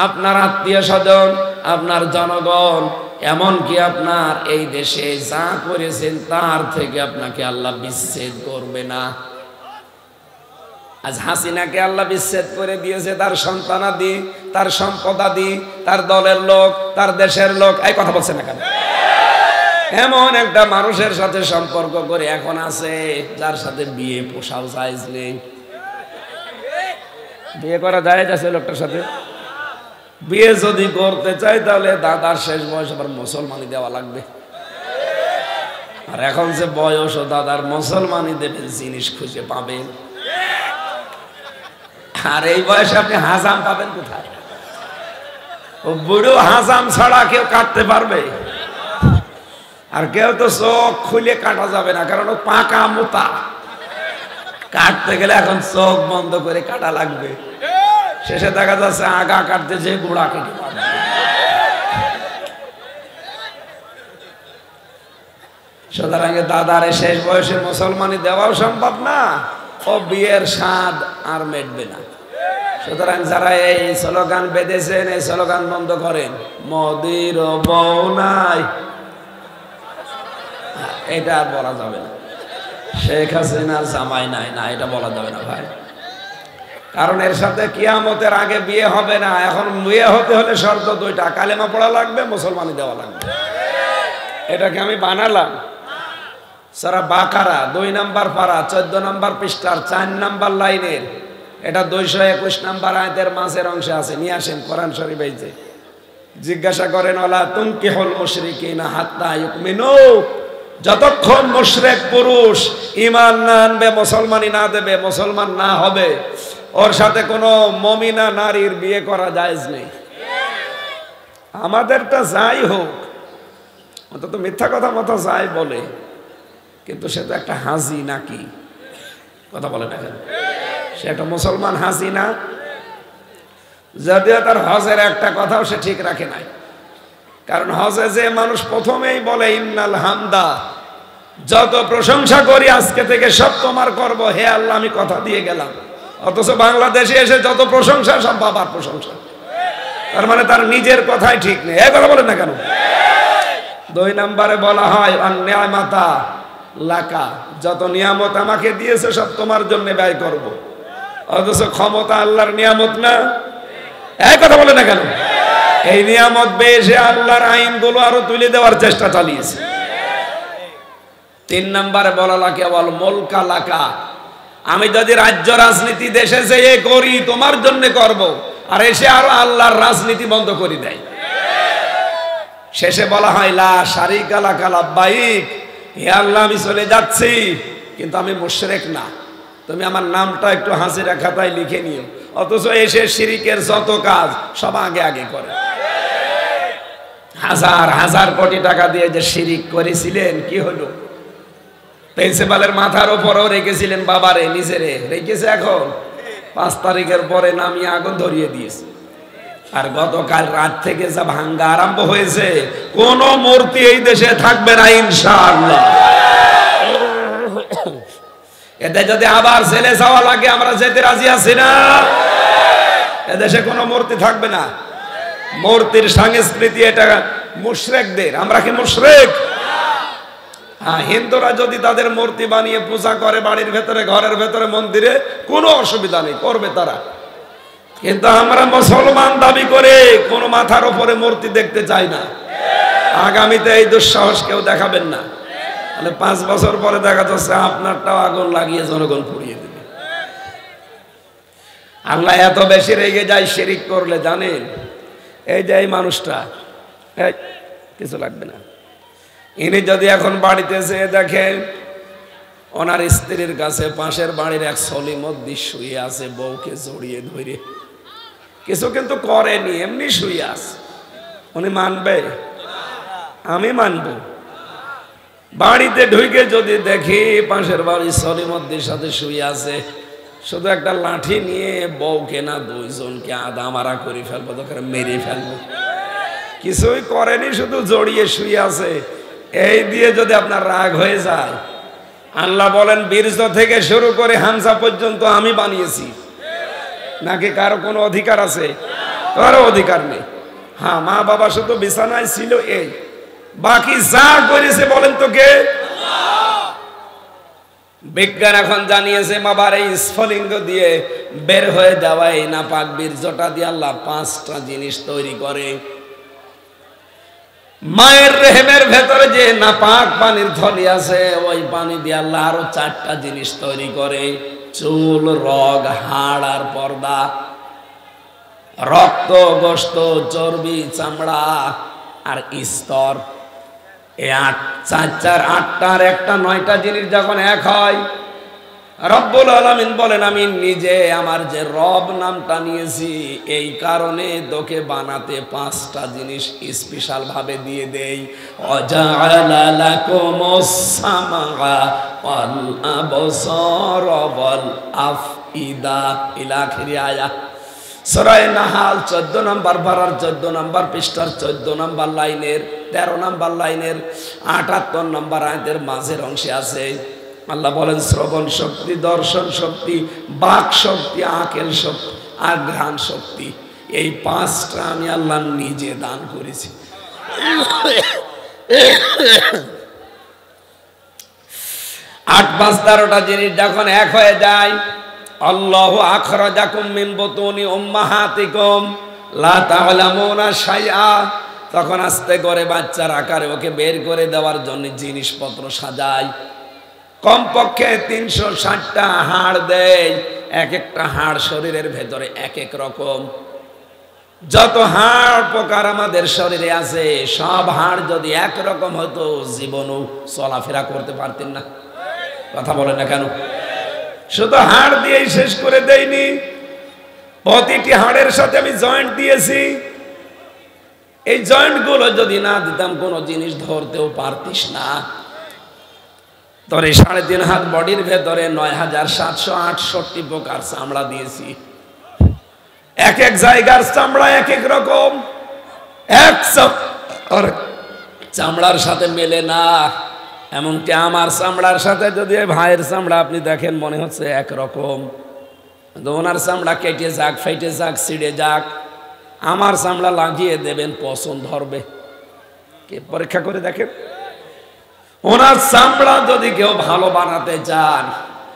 আপনার আত্মীয় স্বজন, আপনার জনগণ, এমনকি আপনার এই দেশে যা করেছেন তার থেকে আপনাকে আল্লাহ বিচ্ছেদ করবে না। আজ হাসিনাকে আল্লাহ বিচ্ছেদ করে দিয়েছে, তার সন্তানাদি, তার সম্পদাদি, তার দলের লোক, তার দেশের লোক। এই কথা বলছে না কেন? এমন একটা মানুষের সাথে সম্পর্ক করে এখন আছে যার সাথে বিয়ে পোষাও জায়েজ নেই। বিয়ে করা জায়েজ আছে লোকটার সাথে? বিয়ে যদি করতে চাই তাহলে দাদার শেষ বয়স আবার মুসলমানি দেওয়া লাগবে। আর এখন যে বয়স ও দাদার মুসলমানি দেবেন জিনিস খুঁজে পাবেন, আর এই বয়সে আপনি হাজাম পাবেন কোথায়? ও বুড়ো হাজাম ছাড়া কেউ কাটতে পারবে? আর কেউ তো চোখ খুলে কাটা যাবে না, কারণ ও পাকা মোটা। কাটতে গেলে এখন চোখ বন্ধ করে কাটা লাগবে। শেষে দেখা যাচ্ছে আগা কাটতে যে গোড়া কেটে পাবে। সুতরাং দাদার শেষ বয়সে মুসলমানি দেওয়াও সম্ভব না, ও বিয়ের স্বাদ আর মেটবে না। সুতরাং যারা এই স্লোগান বেঁধেছেন, এই স্লোগান বন্ধ করেন। মোদির বউ নাই, এটা আর বলা যাবে না। শেখ হাসিনার জামাই নাই, না এটা বলা যাবে না ভাই। কারণ এর সাথে কিয়ামতের আগে বিয়ে হবে না। এখন বিয়ে হতে হলে শর্ত 2টা, কালেমা পড়া লাগবে, মুসলমানি দেওয়া লাগবে। এটাকে আমি বানালাম। সূরা বাকারা 2 নাম্বার পারা 14 নাম্বার পৃষ্ঠার 4 নাম্বার লাইনের, এটা 221 নাম্বার আয়াতের মাঝের অংশে আছে। নিয়ে আসেন কোরআন শরীফ। এই যে জিজ্ঞাসা করেন, ওয়ালা তুনকিহুল মুশরিকিনা হাত্তা ইউমিনু, যতক্ষণ মুশরিক পুরুষ ঈমান না আনবে, মুসলমানি না দেবে, মুসলমান না হবে, ওর সাথে কোনো মুমিনা নারীর বিয়ে করা জায়েজ নেই। আমাদেরটা যাই হোক, অন্তত মিথ্যা কথা মতো যাই বলে, কিন্তু সে তো একটা হাজি নাকি? কথা বলে না কেন? সে একটা মুসলমান হাজি না? যদিও তার হজের একটা কথাও সে ঠিক রাখে নাই। কারণ হজে যে মানুষ প্রথমেই বলে ইন্নাল হামদা, যত প্রশংসা করি আজকে থেকে সব তোমার করব, হে আল্লাহ আমি কথা দিয়ে গেলাম, অথচ বাংলাদেশে এসে যত প্রশংসা সব বাবার প্রশংসা। তার মানে তার নিজের কথাই ঠিক নেই। এই কথা বলেন না কেন? 2 নম্বরে বলা হয় নিয়ামাতা লাকা, যত নিয়ামত আমাকে দিয়েছে সব তোমার জন্য ব্যয় করব, অথচ ক্ষমতা আল্লাহর নিয়ামত না? এই কথা বলে না কেন? এই নিয়ামত বেশে আল্লাহর আইনগুলো আরো তুলে দেওয়ার চেষ্টা চালিয়েছে। 3 নম্বরে বলা লাগে বল মুলকা লাকা, আমি যদি রাজ্য রাজনীতি দেশে যেয়ে করি তোমার জন্য করব, আর এসে আরো আল্লাহর রাজনীতি বন্ধ করে দেয়। শেষে বলা হয় লা শারিকা লাকা লাব্বাইক, হে আল্লাহ আমি চলে যাচ্ছি, কিন্তু আমি মুশরিক না, তুমি আমার নামটা একটু হাজিরা খাতায় লিখে নিও। অথচ এসে শিরিকের যত কাজ সব আগে আগে করে। হাজার হাজার কোটি টাকা দিয়ে যে শিরিক করেছিলেন, কি হলো? প্রিন্সিপালের মাথার উপরও রেখেছিলেন বাবারে, নিজেরে রেখেছে, এখন 5 তারিখের পরে নামিয়ে আগুন ধরিয়ে দিয়েছে। আর গতকাল রাত থেকে যা ভাঙ্গা আরম্ভ হয়েছে, কোন মূর্তি এই দেশে থাকবে না ইনশাআল্লাহ। এতে যদি আবার ছেলে যাওয়া লাগে আমরা যেতে রাজি আছি না। এদেশে কোনো মূর্তি থাকবে না। মূর্তির সংস্কৃতি এটা মুশরিকদের। আমরা কি মুশরিক? হ্যাঁ, হিন্দুরা যদি তাদের মূর্তি বানিয়ে পূজা করে বাড়ির ভেতরে, ঘরের ভেতরে, মন্দিরে, কোনো অসুবিধা নেই, করবে তারা। কিন্তু আমরা মুসলমান দাবি করে কোনো মাথার উপরে মূর্তি দেখতে চাই না। আগামীতে এই দুঃসাহস কেউ দেখাবেন না, তাহলে 5 বছর পরে দেখা যাচ্ছে আপনারটাও আগুন লাগিয়ে জনগণ পুড়িয়ে দেবে। আল্লাহ এত বেশি রেগে যায় শিরিক করলে, জানেন? এই যে এই মানুষটা, কিছু লাগবে না, ইনি যদি এখন বাড়িতে যেয়ে দেখেন ওনার স্ত্রীর কাছে পাশের বাড়ির এক সলিমদ্দি শুয়ে আছে, বউকে জড়িয়ে ধরে, কিছু কিন্তু করেনি, এমনি শুয়ে আছে, উনি মানবে? আমি মানবো? বাড়িতে ঢুকে যদি দেখি পাশের বাড়ির সলিমদ্দির সাথে শুয়ে আছে, শুধু একটা লাঠি নিয়ে বউকে না দুইজনকে আদামারা করে ফেলবো, দরকার মেরে ফেলবো। কিছুই করেনি, শুধু জড়িয়ে শুয়ে আছে, এই দিয়ে যদি আপনার রাগ হয়ে যায়, আল্লাহ বলেন বীর্য থেকে শুরু করে হামজা পর্যন্ত আমি বানিয়েছি, নাকি কারো কোনো অধিকার আছে? কারো অধিকার নেই। হ্যাঁ, মা বাবা শুধু বিছানায় ছিল, এই বাকি যা করেছে বলেন তো কে? বিজ্ঞান এখন জানিয়েছে বাবার এই স্ফলিঙ্গ দিয়ে বের হয়ে যাওয়া এই নাপাক বীর্যটা দিয়ে আল্লাহ 5টা জিনিস তৈরি করে। মায়ের রেহেমের ভেতরে যে নাপাক পানির থলি আছে, ওই পানি দিয়ে আল্লাহ আরো 4টা জিনিস তৈরি করে, চুল, রগ, হাড় আর পর্দা, রক্ত, গোশত, চর্বি, চামড়া আর স্তর। এই 8টার একটা 9টা জিনিস যখন এক হয়, রব্বুল আলামিন বলেন আমি নিজে আমার যে রব নামটা নিয়েছি এই কারণে তোকে বানাতে 5টা জিনিস স্পেশাল ভাবে দিয়ে দেই। ওয়াজআলা লাকুমুস সামআ ওয়াল আবসারা ওয়াল আফইদা ইলা আখির আয়াত। সূরা নাহাল 14 নম্বর পারার 14 নম্বর পৃষ্ঠার 14 নম্বর লাইনের 13 নম্বর লাইনের 78 নম্বর আয়াতের মাঝের অংশে আছে। আল্লাহ বলেন শ্রবণ শক্তি, দর্শন শক্তি, বাক শক্তি, আকেল শক্তি আর ঘ্রাণ শক্তি, এই 5টা আমি আল্লাহ নিজে দান করেছি। 8, 5, 13টা জিনিস যখন এক হয়ে যায়, আল্লাহু আখরাজাকুম মিন বুতুনি উম্মাহাতিকুম লা তা'লামুনা শাইআ, তখন আস্তে করে বাচ্চার আকারে ওকে বের করে দেওয়ার জন্য জিনিসপত্র সাজায়। কমপক্ষে 360টা হাড় দেয়, এক একটা হাড় শরীরের ভেতরে এক এক রকম। যত হাড় প্রকার আমাদের শরীরে আছে, সব হাড় যদি একরকম হতো জীবনও চলাফেরা করতে পারতেন না। কথা বলেন না কেন? শুধু হাড় দিয়েই শেষ করে দেয়নি, প্রতিটি হাড়ের সাথে আমি জয়েন্ট দিয়েছি। এই জয়েন্ট গুলো যদি না দিতাম কোনো জিনিস ধরতেও পারতিস না। তোর এই 3.5 হাত বডির ভেতরে 9768 প্রকার চামড়া দিয়েছি, এক এক জায়গার চামড়া এক এক রকম, এক চামড়ার সাথে মেলে না। এমনকি আমার চামড়ার সাথে যদি ভাইয়ের চামড়া আপনি দেখেন মনে হচ্ছে একরকম, ওনার চামড়া কেটে যাক, ফেটে যাক, ছিঁড়ে যাক, আমার চামড়া লাগিয়ে দেবেন, পছন্দ ধরবে? কে পরীক্ষা করে দেখেন। ওনার চামড়া যদি কেউ ভালো বানাতে চান,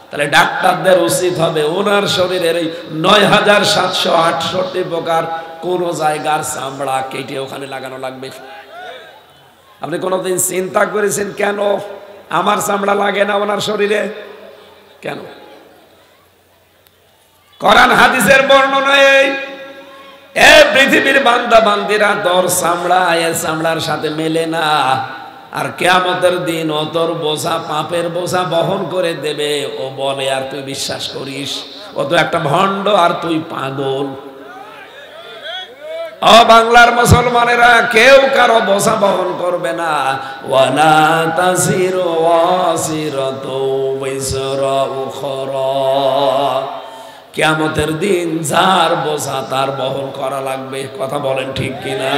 তাহলে ডাক্তারদের উচিত হবে ওনার শরীরের এই 9768 প্রকার কোন জায়গার চামড়া কেটে ওখানে লাগানো লাগবে। আপনি কোনোদিন চিন্তা করেছেন কেন আমার চামড়া লাগে না ওনার শরীরে? কেন? কোরআন হাদিসের বর্ণনা এই, এ পৃথিবীর বান্দা বান্দিরা তোর চামড়া এর চামড়ার সাথে মেলে না, আর কিয়ামতের দিন ও তোর বোঝা, পাপের বোঝা বহন করে দেবে। ও বলে আর তুই বিশ্বাস করিস? ও তো একটা ভণ্ড আর তুই পাগল। ও বাংলার মুসলমানেরা, কেউ কারো বোঝা বহন করবে না। ওয়ালা তাসিরু ওয়াসিরাতু বিসরা উখরা, কিয়ামতের দিন যার বোঝা তার বহন করা লাগবে। কথা বলেন ঠিক কিনা?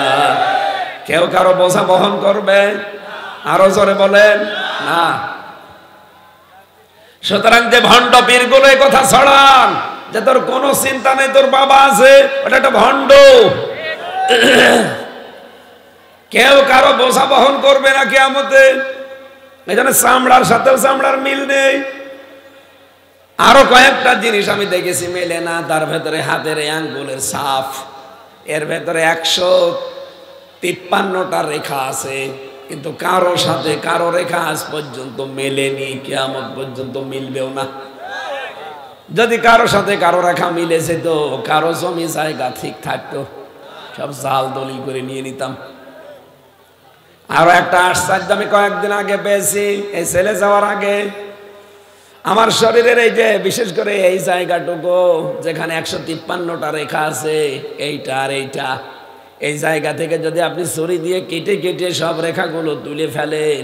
কেউ কারো বোঝা বহন করবে? আরো জোরে বলেন না। সুতরাং যে ভণ্ড পীরগুলো এই কথা ছড়ান যে তোর কোনো চিন্তা নেই, তোর বাবা আছে, ওটা একটা ভণ্ড। কেউ কারো বোঝা বহন করবে না কিয়ামতে। এখানে চামড়ার সাথেও চামড়ার মিল নেই। আরো কয়েকটা জিনিস আমি দেখেছি মেলে না, তার ভেতরে হাতের আঙ্গুলের ছাপ, এর ভেতরে 153টা রেখা আছে, কিন্তু কারো সাথে কারো রেখা আজ পর্যন্ত মেলেনি, কিয়ামত পর্যন্ত মিলবেও না। যদি কারো সাথে কারো রেখা মিলেছে তো কারো জমি জায়গা ঠিক থাকতো, সব জাল দলিল করে নিয়ে নিতাম। আরো একটা আশ্চর্য আমি কয়েকদিন আগে পেয়েছি, এই ছেলে যাওয়ার আগে। আমার শরীরের এই যে বিশেষ করে এই জায়গাটুকু যেখানে 153টা রেখা আছে, এইটা আর এইটা, এই জায়গা থেকে যদি আপনি ছুরি দিয়ে কেটে কেটে সব রেখাগুলো তুলে ফেলেন,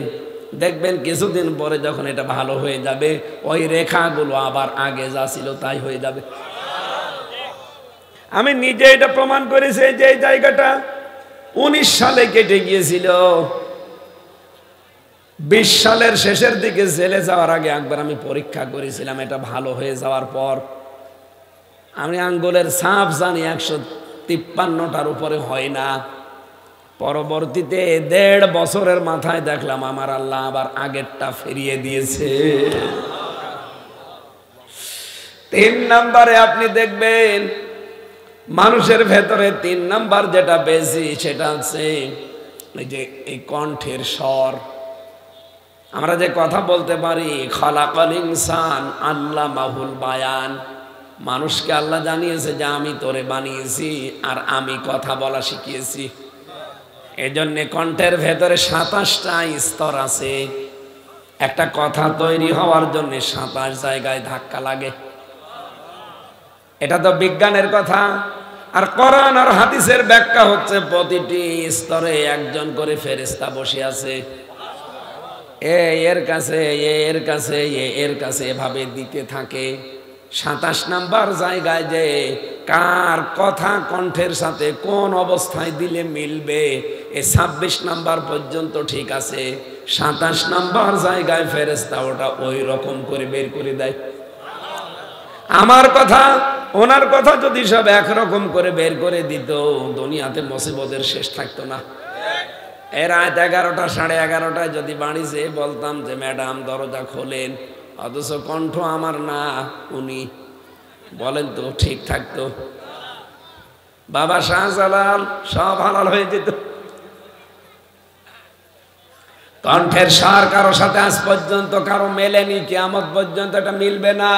দেখবেন কিছুদিন পরে যখন এটা ভালো হয়ে যাবে, ওই রেখাগুলো আবার আগে যা ছিল তাই হয়ে যাবে। আমি নিজে এটা প্রমাণ করেছি যে এই জায়গাটা 19 সালে কেটে গিয়েছিল। 20 সালের শেষের দিকে জেলে যাওয়ার আগে একবার আমি পরীক্ষা করেছিলাম, এটা ভালো হয়ে যাওয়ার পর আমি আঙ্গুলের ছাপ জানি 153টার উপরে হয় না। পরবর্তীতে 1.5 বছরের মাথায় দেখলাম আমার আল্লাহ আবার আগেরটা ফিরিয়ে দিয়েছে। 3 নম্বরে আপনি দেখবেন মানুষের ভেতরে 3 নাম্বার যেটা বেশি, সেটা হচ্ছে এই যে এই কণ্ঠের স্বর। আমরা যে কথা বলতে পারি, খালাকাল ইনসান আল্লামাহুল বায়ান, মানুষকে আল্লাহ জানিয়েছে যে আমি তোরে বানিয়েছি আর আমি কথা বলা শিখিয়েছি। এজন্য কণ্ঠের ভেতরে 27টা স্তর আছে। একটা কথা তৈরি হওয়ার জন্য 27 জায়গায় ধাক্কা লাগে। এটা তো বিজ্ঞানের কথা। আর কোরআন আর হাদিসের ব্যাখ্যা হচ্ছে প্রতিটি স্তরে একজন করে ফেরেশতা বসে আছে। এর কাছে এর কাছে এর কাছে এভাবে দিতে থাকে। 27 নাম্বার জায়গায় যে কার কথা কণ্ঠের সাথে কোন অবস্থায় দিলে মিলবে, এই 26 নাম্বার পর্যন্ত ঠিক আছে। 27 নাম্বার জায়গায় ফেরেশতা ওটা ওই রকম করে বের করে দেয়। আমার কথা ওনার কথা যদি সব একরকম করে বের করে দিত, দুনিয়াতে মুসিবতের শেষ থাকতো না। এর রাত 11টা 11:30টায় যদি বাড়ি যেয়ে বলতাম যে ম্যাডাম দরজা খোলেন, অথচ কণ্ঠ আমার না উনি, বলেন তো ঠিক থাকতো? বাবা শাহজালাল সব হালাল হয়ে যেত। কণ্ঠের সার কারো সাথে আজ পর্যন্ত কারো মেলেনি, কিয়ামত পর্যন্ত এটা মিলবে না।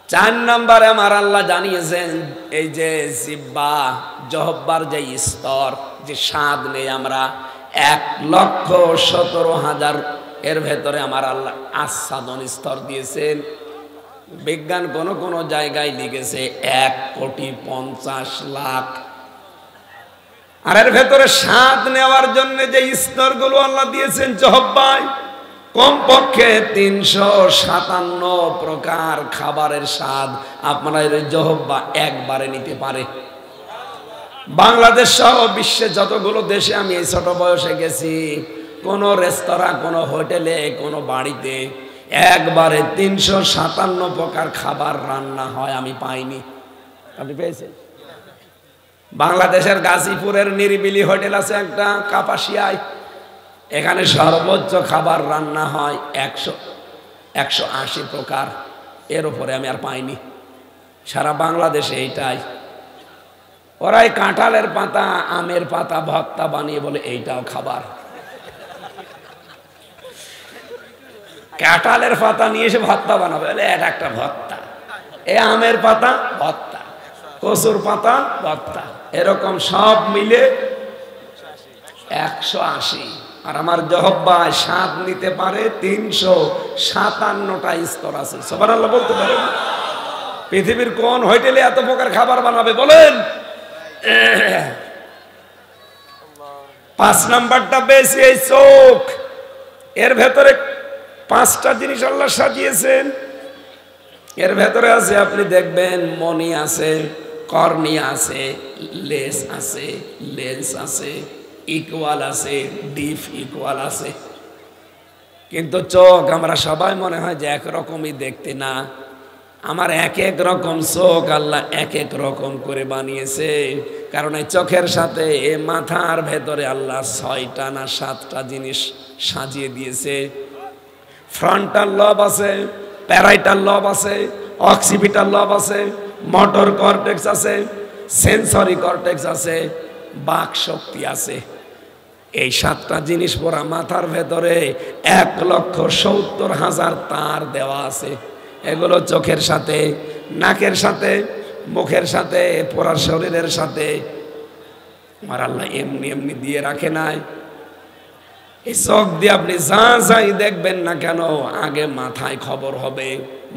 4 নম্বরে আমার আল্লাহ জানিয়েছেন এই যে জিহ্বা, জহব্বার যে স্তর, যে স্বাদ নেই আমরা, 1,17,000 এর ভেতরে আমার আল্লাহ আস্বাদন স্তর দিয়েছেন। বিজ্ঞান কোন জায়গায় লিখেছে 1,50,00,000। আর এর ভেতরে স্বাদ নেওয়ার জন্য যে স্তরগুলো আল্লাহ দিয়েছেন জহব্বায়, কমপক্ষে 357 প্রকার খাবারের স্বাদ আপনারা জহব্বা একবারে নিতে পারে। বাংলাদেশ সহ বিশ্বে যতগুলো দেশে আমি এই ছোট বয়সে গেছি, কোন রেস্তোরাঁ, কোন হোটেলে, কোন বাড়িতে একবারে 357 প্রকার খাবার রান্না হয় আমি পাইনি। আপনি পেয়েছেন? বাংলাদেশের গাজীপুরের নিরিবিলি হোটেল আছে একটা, কাপাসিয়ায়, এখানে সর্বোচ্চ খাবার রান্না হয় 180 প্রকার। এর উপরে আমি আর পাইনি সারা বাংলাদেশে। এইটাই ওরাই কাঁঠালের পাতা, আমের পাতা ভর্তা বানিয়ে বলে এইটাও খাবার। কাঁঠালের পাতা নিয়ে এসে ভর্তা বানাবে, এটা একটা ভর্তা। এ আমের পাতা ভর্তা, কচুর পাতা ভর্তা, এরকম সব মিলে 180। আর আমার জহব্বায় স্বাদ নিতে পারে 357টা স্তর আছে। সুবহানাল্লাহ বলতে পারে? পৃথিবীর কোন হোটেলে এত প্রকার খাবার বানাবে বলেন? 5 নাম্বারটা বেশি, এই চোখ। এর ভেতরে 5টা জিনিস আল্লাহ সাজিয়েছেন। এর ভেতরে আছে, আপনি দেখবেন, মনি আছে, কর্নিয়া আছে, লেন্স আছে, লেন্স আছে, ইকুয়াল আছে, ডিপ ইকুয়াল আছে। কিন্তু চোখ আমরা সবাই মনে হয় যে একরকমই দেখতে, না। আমার এক এক রকম চোখ আল্লাহ এক এক রকম করে বানিয়েছে। কারণ এই চোখের সাথে এ মাথার ভেতরে আল্লাহ 6টা না 7টা জিনিস সাজিয়ে দিয়েছে। ফ্রন্টাল লব আছে, প্যারাইটাল লব আছে, অক্সিপিটাল লব আছে, মোটর কর্টেক্স আছে, সেন্সরি কর্টেক্স আছে, বাক শক্তি আছে। এই 7টা জিনিস পড়া মাথার ভেতরে 1,70,000 তার দেওয়া আছে। এগুলো চোখের সাথে, নাকের সাথে, মুখের সাথে, পুরা শরীরের সাথে আমার আল্লাহ এমনি এমনি দিয়ে রাখে নাই। এই চোখ দিয়ে আপনি যা যাই দেখবেন না কেন, আগে মাথায় খবর হবে,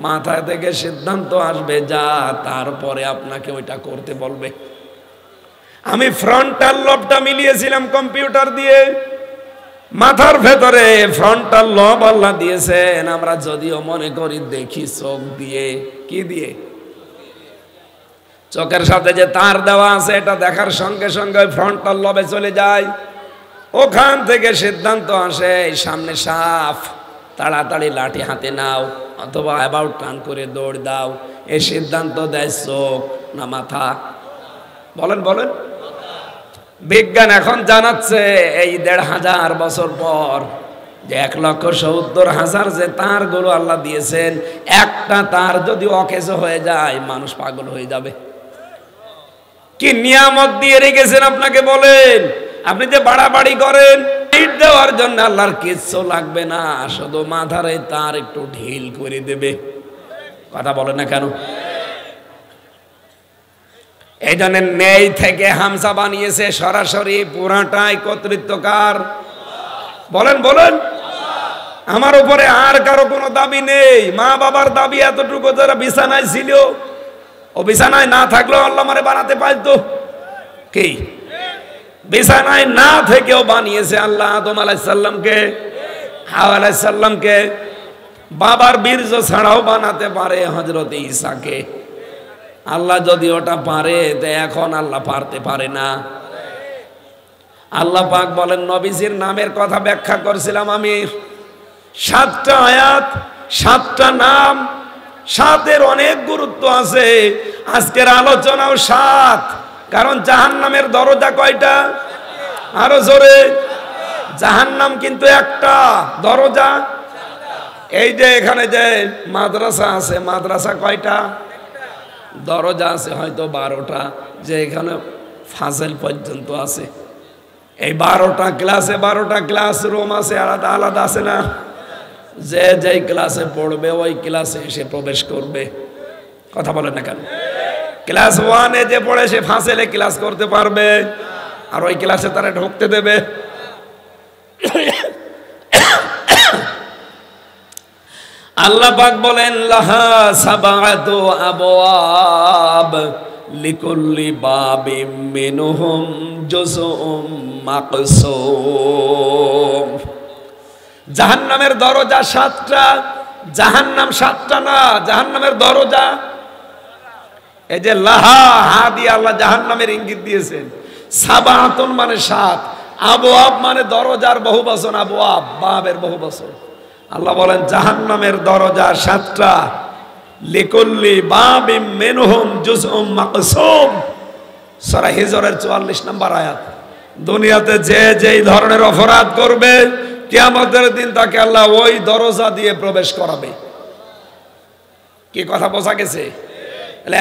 মাথা থেকে সিদ্ধান্ত আসবে যা, তারপরে আপনাকে ওইটা করতে বলবে। আমি ফ্রন্টাল লবটা মিলিয়েছিলাম কম্পিউটার দিয়ে, মাথার ভেতরে ফ্রন্টাল লব আল্লাহ দিয়েছেন। আমরা যদিও মনে করি দেখি চোখ দিয়ে, কি দিয়ে? চোখের সাথে যে তার দেওয়া আছে এটা দেখার সঙ্গে সঙ্গে ফ্রন্টাল লবে চলে যায়, ওখান থেকে সিদ্ধান্ত আসে সামনে সাপ, তাড়াতাড়ি লাঠি হাতে নাও অথবা অ্যাবাউট টার্ন করে দৌড় দাও। এই সিদ্ধান্ত দেয় চোখ না মাথা? বলেন বলেন। বিজ্ঞান এখন জানাচ্ছে এই 1,500 বছর পর যে 1,70,000 যে তারগুলো আল্লাহ দিয়েছেন, একটা তার যদি অকেজ হয়ে যায় মানুষ পাগল হয়ে যাবে। কি নিয়ামত দিয়ে রেখেছেন আপনাকে বলেন। আপনি যে বাড়াবাড়ি করেন ইট দেওয়ার জন্য আল্লাহর কিচ্ছু লাগবে না, শুধু মাথার এই তার একটু ঢিল করে দেবে। কথা বলেন না কেন? এই জন্য নেই থেকে হামসা বানিয়েছে, সরাসরি পুরাটাই কর্তৃত্বকার। বলেন বলেন। আমার উপরে আর কারো কোনো দাবি নেই। মা বাবার দাবি এতটুকু, যারা বিছানায় ছিল, ও বিছানায় না থাকলেও আল্লাহ আমারে বানাতে পারতো। কি বিছানায় না থেকেও বানিয়েছে আল্লাহ আদম আলাইহিস সালামকে, হাওয়া আলাইহিস সালামকে। বাবার বীর্য ছাড়াও বানাতে পারে হযরত ঈসাকে। আল্লাহ যদি ওটা পারে, তো এখন আল্লাহ পারতে পারে না? আল্লাহ পাক বলেন, নবীজির নামের কথা ব্যাখ্যা করছিলাম আমি। 7টা আয়াত, 7টা নাম, 7-এর অনেক গুরুত্ব আছে। আজকের আলোচনাও 7। কারণ জাহান্নামের দরজা কয়টা? আরো জোরে। জাহান্নাম কিন্তু একটা, দরজা। এই যে এখানে যে মাদ্রাসা আছে, মাদ্রাসা কয়টা? দরজা আছে হয়তো 12টা, যে এখানে ফাজেল পর্যন্ত আছে। এই 12টা ক্লাসে 12টা ক্লাসরুম আছে, আলাদা আলাদা আছে না? যে যেই ক্লাসে পড়বে ওই ক্লাসে এসে প্রবেশ করবে। কথা বলেন না কেন? ক্লাস 1-এ যে পড়ে সে ফাজেলে ক্লাস করতে পারবে, আর ওই ক্লাসে তারা ঢুকতে দেবে? আল্লাহ পাক বলেন, লাহা সাবাতু আবওয়াব লিকুল্লি বাবিম মিনহুম জুজউম মাকসুম। জাহান্নামের দরজা 7টা, জাহান্নাম 7টা না, জাহান্নামের দরজা। এই যে লাহা, হা দিয়ে আল্লাহ জাহান্নামের ইঙ্গিত দিয়েছেন। সাবাতুন মানে 7, আবওয়াব মানে দরজার বহু বচন, আবওয়াব বাবের বহু বচন। আল্লাহ বলেন জাহান্নামের দরজা 7টা। লিকুল্লি বাবিম মিনহুম জুজউম মাকসুম, সূরা হিজরের 44 নম্বর আয়াত। দুনিয়াতে যে যেই ধরনের অপরাধ করবে, কিয়ামতের দিন তাকে আল্লাহ ওই দরজা দিয়ে প্রবেশ করাবে। কি কথা বোঝা গেছে?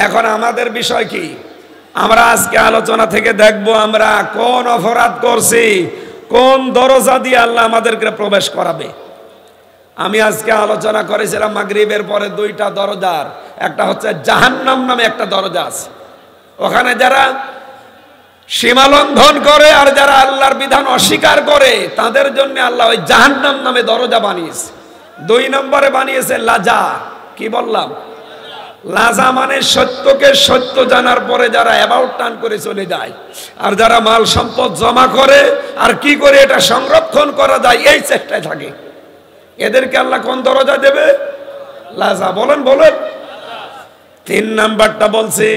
এখন আমাদের বিষয় কি? আমরা আজকে আলোচনা থেকে দেখব আমরা কোন অপরাধ করছি, কোন দরজা দিয়ে আল্লাহ আমাদেরকে প্রবেশ করাবে। আমি আজকে আলোচনা করেছিলাম মাগরিবের পরে 2টা দরজার। একটা হচ্ছে জাহান্নাম নামে একটা দরজা আছে, ওখানে যারা সীমা লঙ্ঘন করে আর যারা আল্লাহর বিধান অস্বীকার করে তাদের জন্য আল্লাহ ওই জাহান্নাম নামে দরজা বানিয়েছে। 2 নম্বরে বানিয়েছে লাজা। কি বললাম? লাজা মানে সত্যকে সত্য জানার পরে যারা অ্যাবাউট টার্ন করে চলে যায়, আর যারা মাল সম্পদ জমা করে আর কি করে এটা সংরক্ষণ করা যায় এই চেষ্টায় থাকে, এদেরকে আল্লাহ কোন দরজা দেবে? লাজা। বলেন বলেন। 3 নাম্বারটা বলছি,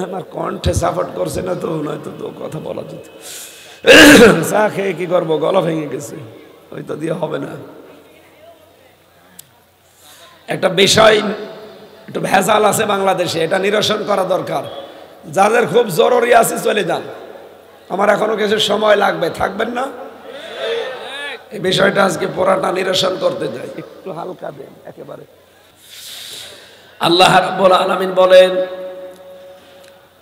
আমার কণ্ঠে সাপোর্ট করছে না তো, নয়তো তো কথা বলা যেত। চা খেয়ে কি করবো, গলা ভেঙে গেছে, ওই তো দিয়ে হবে না। একটা বিষয় একটু ভেজাল আছে বাংলাদেশে, এটা নিরসন করা দরকার। যাদের খুব জরুরি আছে চলে যান, আমার এখনো কিছু সময় লাগবে, থাকবেন না? এই বিষয়টা আজকে পুরাটা নিরসন করতে যাই, একটু হালকা দেন একেবারে। আল্লাহ রাব্বুল আলামিন বলেন,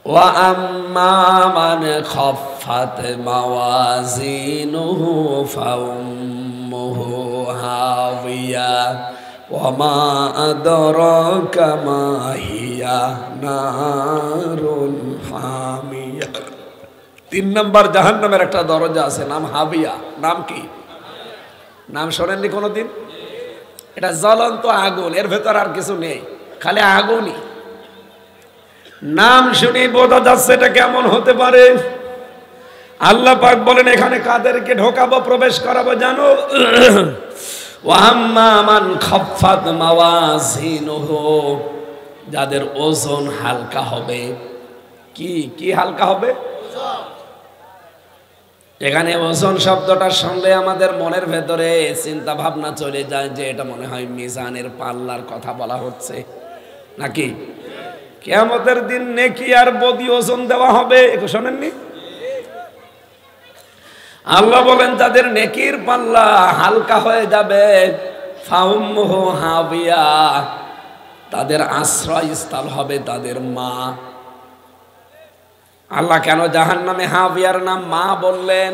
ওয়া আম্মা মান খাফফাত মাওয়াজিনুহু ফাউম্মুহু হাওিয়া ওয়া মা আদরাকা মা হিয়া নারুন হামিয়া। 3 নম্বর জাহান্নামের একটা দরজা আছে, নাম হাবিয়া। নাম কি? নাম শোনেননি কোনোদিন? এটা জ্বলন্ত আগুন, এর ভেতর আর কিছু নেই, খালি আগুনই। নাম শুনে বোঝা যাচ্ছে এটা কেমন হতে পারে। আল্লাহ পাক বলেন এখানে কাদেরকে ঢোকাবো, প্রবেশ করাবো জানো? ওয়া আম্মা মান খাফফাত মাওয়াজিনুহু, যাদের ওজন হালকা হবে। কি কি হালকা হবে? এখানে ওজন শব্দটা শুনলে আমাদের মনের ভেতরে চিন্তা ভাবনা চলে যায় যে এটা মনে হয় মিজানের পাল্লার কথা বলা হচ্ছে নাকি? কিয়ামতের দিন নেকি আর বদি ওজন দেওয়া হবে, একটু শোনেননি? আল্লাহ বলেন যাদের নেকির পাল্লা হালকা হয়ে যাবে, ফাউম্মুহু হাবিয়া, তাদের আশ্রয়স্থল হবে তাদের মা। আল্লাহ কেন জাহান্নামে হাবিয়ার নাম মা বললেন?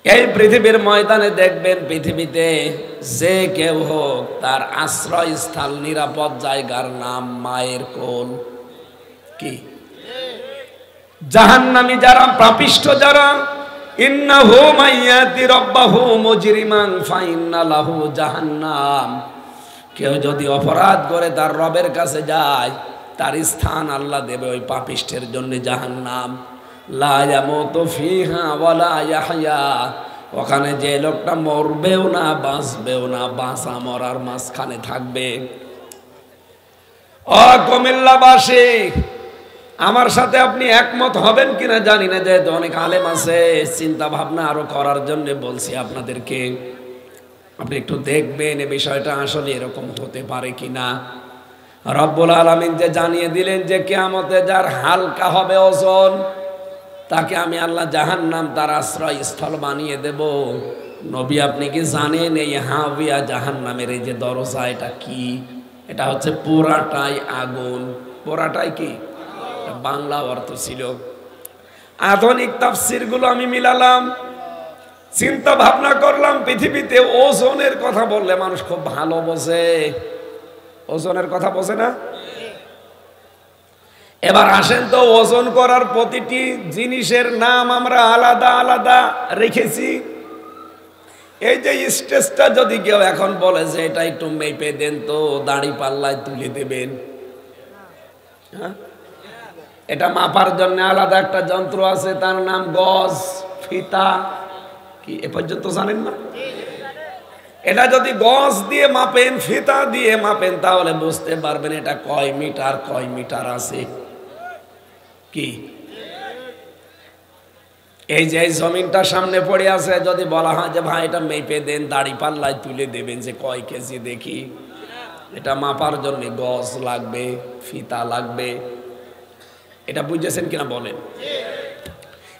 এই পৃথিবীর ময়দানে দেখবেন, পৃথিবীতে যে কেউ হোক তার আশ্রয়স্থল, নিরাপদ জায়গার নাম মায়ের কোল। কি? জাহান্নামী যারা, পাপিষ্ঠ যারা, ইন্নাহু মাইয়াতি রাব্বাহু মুজরিমান ফাইন্না লাহু জাহান্নাম, কেউ যদি অপরাধ করে তার রবের কাছে যায়, তার স্থান আল্লাহ দেবে ওই পাপিষ্ঠের জন্য জাহান্নাম। লা ইয়ামুতু ফিহা ওয়ালা ইয়াহইয়া, ওখানে যে লোকটা মরবেও না বাঁচবেও না, বাঁচা মরার মাঝখানে থাকবে। ও কুমিল্লাবাসী, আমার সাথে আপনি একমত হবেন কিনা জানি না, যেহেতু অনেক আলেম আছে, চিন্তা ভাবনা আরো করার জন্য বলছি আপনাদেরকে। আপনি একটু দেখবেন এই বিষয়টা আসলে এরকম হতে পারে কিনা। রব্বুল আলামিন যে জানিয়ে দিলেন যে কিয়ামতে যার হালকা হবে ওজন, তাকে আমি আল্লাহ জাহান্নাম তার আশ্রয়স্থল বানিয়ে দেব। নবী আপনি কি জানেন এই হাবিয়া জাহান্নামের এই যে দরজা, এটা কি? এটা হচ্ছে পুরাটাই আগুন। পুরাটাই কি? বাংলা অর্থ ছিল। আধুনিক তাফসির গুলো আমি মিলালাম, চিন্তা ভাবনা করলাম, পৃথিবীতে ওজনের কথা বললে মানুষ খুব ভালো বোঝে, ওজনের কথা বোঝে না। এবার আসেন তো, ওজন করার প্রতিটি জিনিসের নাম আমরা আলাদা আলাদা রেখেছি। এই যে স্টেজটা যদি কেউ এখন বলে যে এটা একটু মেপে দেন তো, দাড়ি পাল্লায় তুলে দেবেন, হ্যাঁ, এটা মাপার জন্য আলাদা একটা যন্ত্র আছে, তার নাম গজ, ফিতা। কি এ পর্যন্ত জানেন না? এটা যদি গজ দিয়ে মাপেন, ফিতা দিয়ে মাপেন, তাহলে বুঝতে পারবেন এটা কয় মিটার কয় মিটার আছে। কি এই যে জমিনটা সামনে পড়ে আছে, যদি বলা হয় যে ভাই এটা মেপে দেন, দাড়ি পাল্লায় তুলে দেবেন যে কয় কেজি দেখি, এটা মাপার জন্য গজ লাগবে, ফিতা লাগবে। এটা বুঝেছেন কিনা বলেন?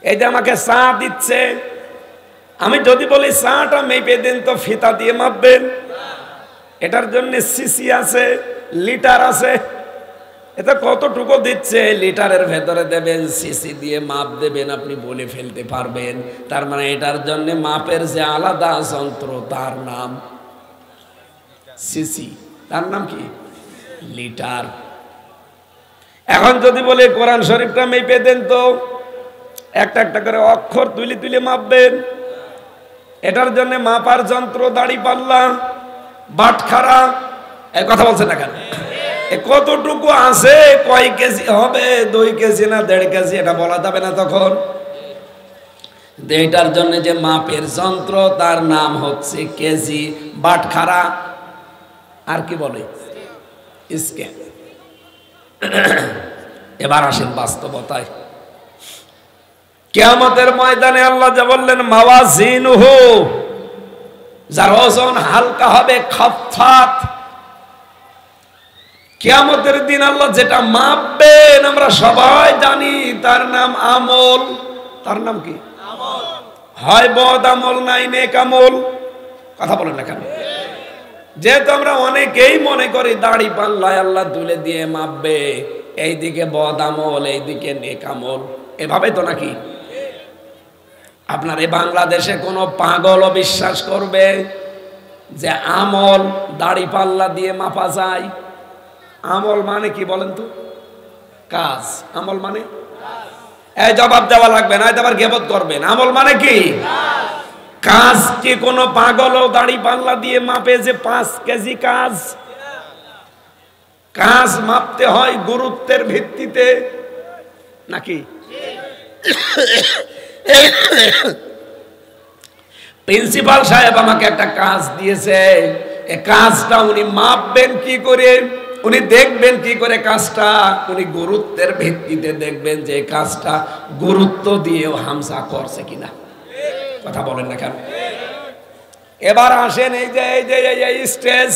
এই যে আমাকে চা দিচ্ছে, আমি যদি বলি চাটা মেপে দেন তো ফিতা দিয়ে মাপবেন, এটার জন্য সিসি আছে, লিটার আছে। এটা কতটুকু দিচ্ছে, লিটারের ভেতরে দেবেন, সিসি দিয়ে মাপ দেবেন, আপনি বলে ফেলতে পারবেন। তার মানে এটার জন্য মাপের যে আলাদা যন্ত্র, তার নাম সিসি, তার নাম কি? লিটার। এখন যদি বলে কোরআন শরীফটা মেপে দেন তো, একটা একটা করে অক্ষর তুলে তুলে মাপবেন, এটার জন্য মাপার যন্ত্র, দাড়ি পাল্লা, বাটখারা। এই কথা বলছে না কেন? কতটুকু আছে, কয় কেজি হবে, 2 কেজি না 1.5 কেজি, এটা বলা যাবে না তখন। এটার জন্য যে মাপের যন্ত্র, তার নাম হচ্ছে কেজি, বাটখারা, আর কি বলে স্কেল। এবার আসেন বাস্তবতায়। কিয়ামতের ময়দানে আল্লাহ যা বললেন, মাওয়াজিনুহু, যার ওজন হালকা হবে, খাফফাত। কিয়ামতের দিন আল্লাহ যেটা মাপবেন আমরা সবাই জানি, তার নাম আমল। তার নাম কি? হয় বদ আমল নাই নেক আমল। কথা বলেন না কেন? যেহেতু আমরা অনেকেই মনে করি দাড়ি পাল্লায় আল্লাহ তুলে দিয়ে মাপবে, এইদিকে বদ আমল এইদিকে নেক আমল, এভাবে তো নাকি? আপনার এই বাংলাদেশে কোনো পাগলও বিশ্বাস করবে যে আমল দাড়ি পাল্লা দিয়ে মাপা যায়? আমল মানে কি বলেন তো? কাজ। আমল মানে এই জবাব দেওয়া লাগবে না, আবার গেবত করবেন। আমল মানে কি? কাজ। কি কোনো পাগলও দাড়ি পাল্লা দিয়ে মাপে যে 5 কেজি কাজ? কাজ মাপতে হয় গুরুত্বের ভিত্তিতে নাকি? প্রিন্সিপাল সাহেব আমাকে একটা কাজ দিয়েছে, এই কাজটা উনি মাপবেন কি করে, উনি দেখবেন কি করে কাজটা? উনি গুরুত্বের ভিত্তিতে দেখবেন যে কাজটা গুরুত্ব দিয়েও হামসা করছে কিনা। কথা বলেন না কেন? এবার আসেন এই যে স্টেজ,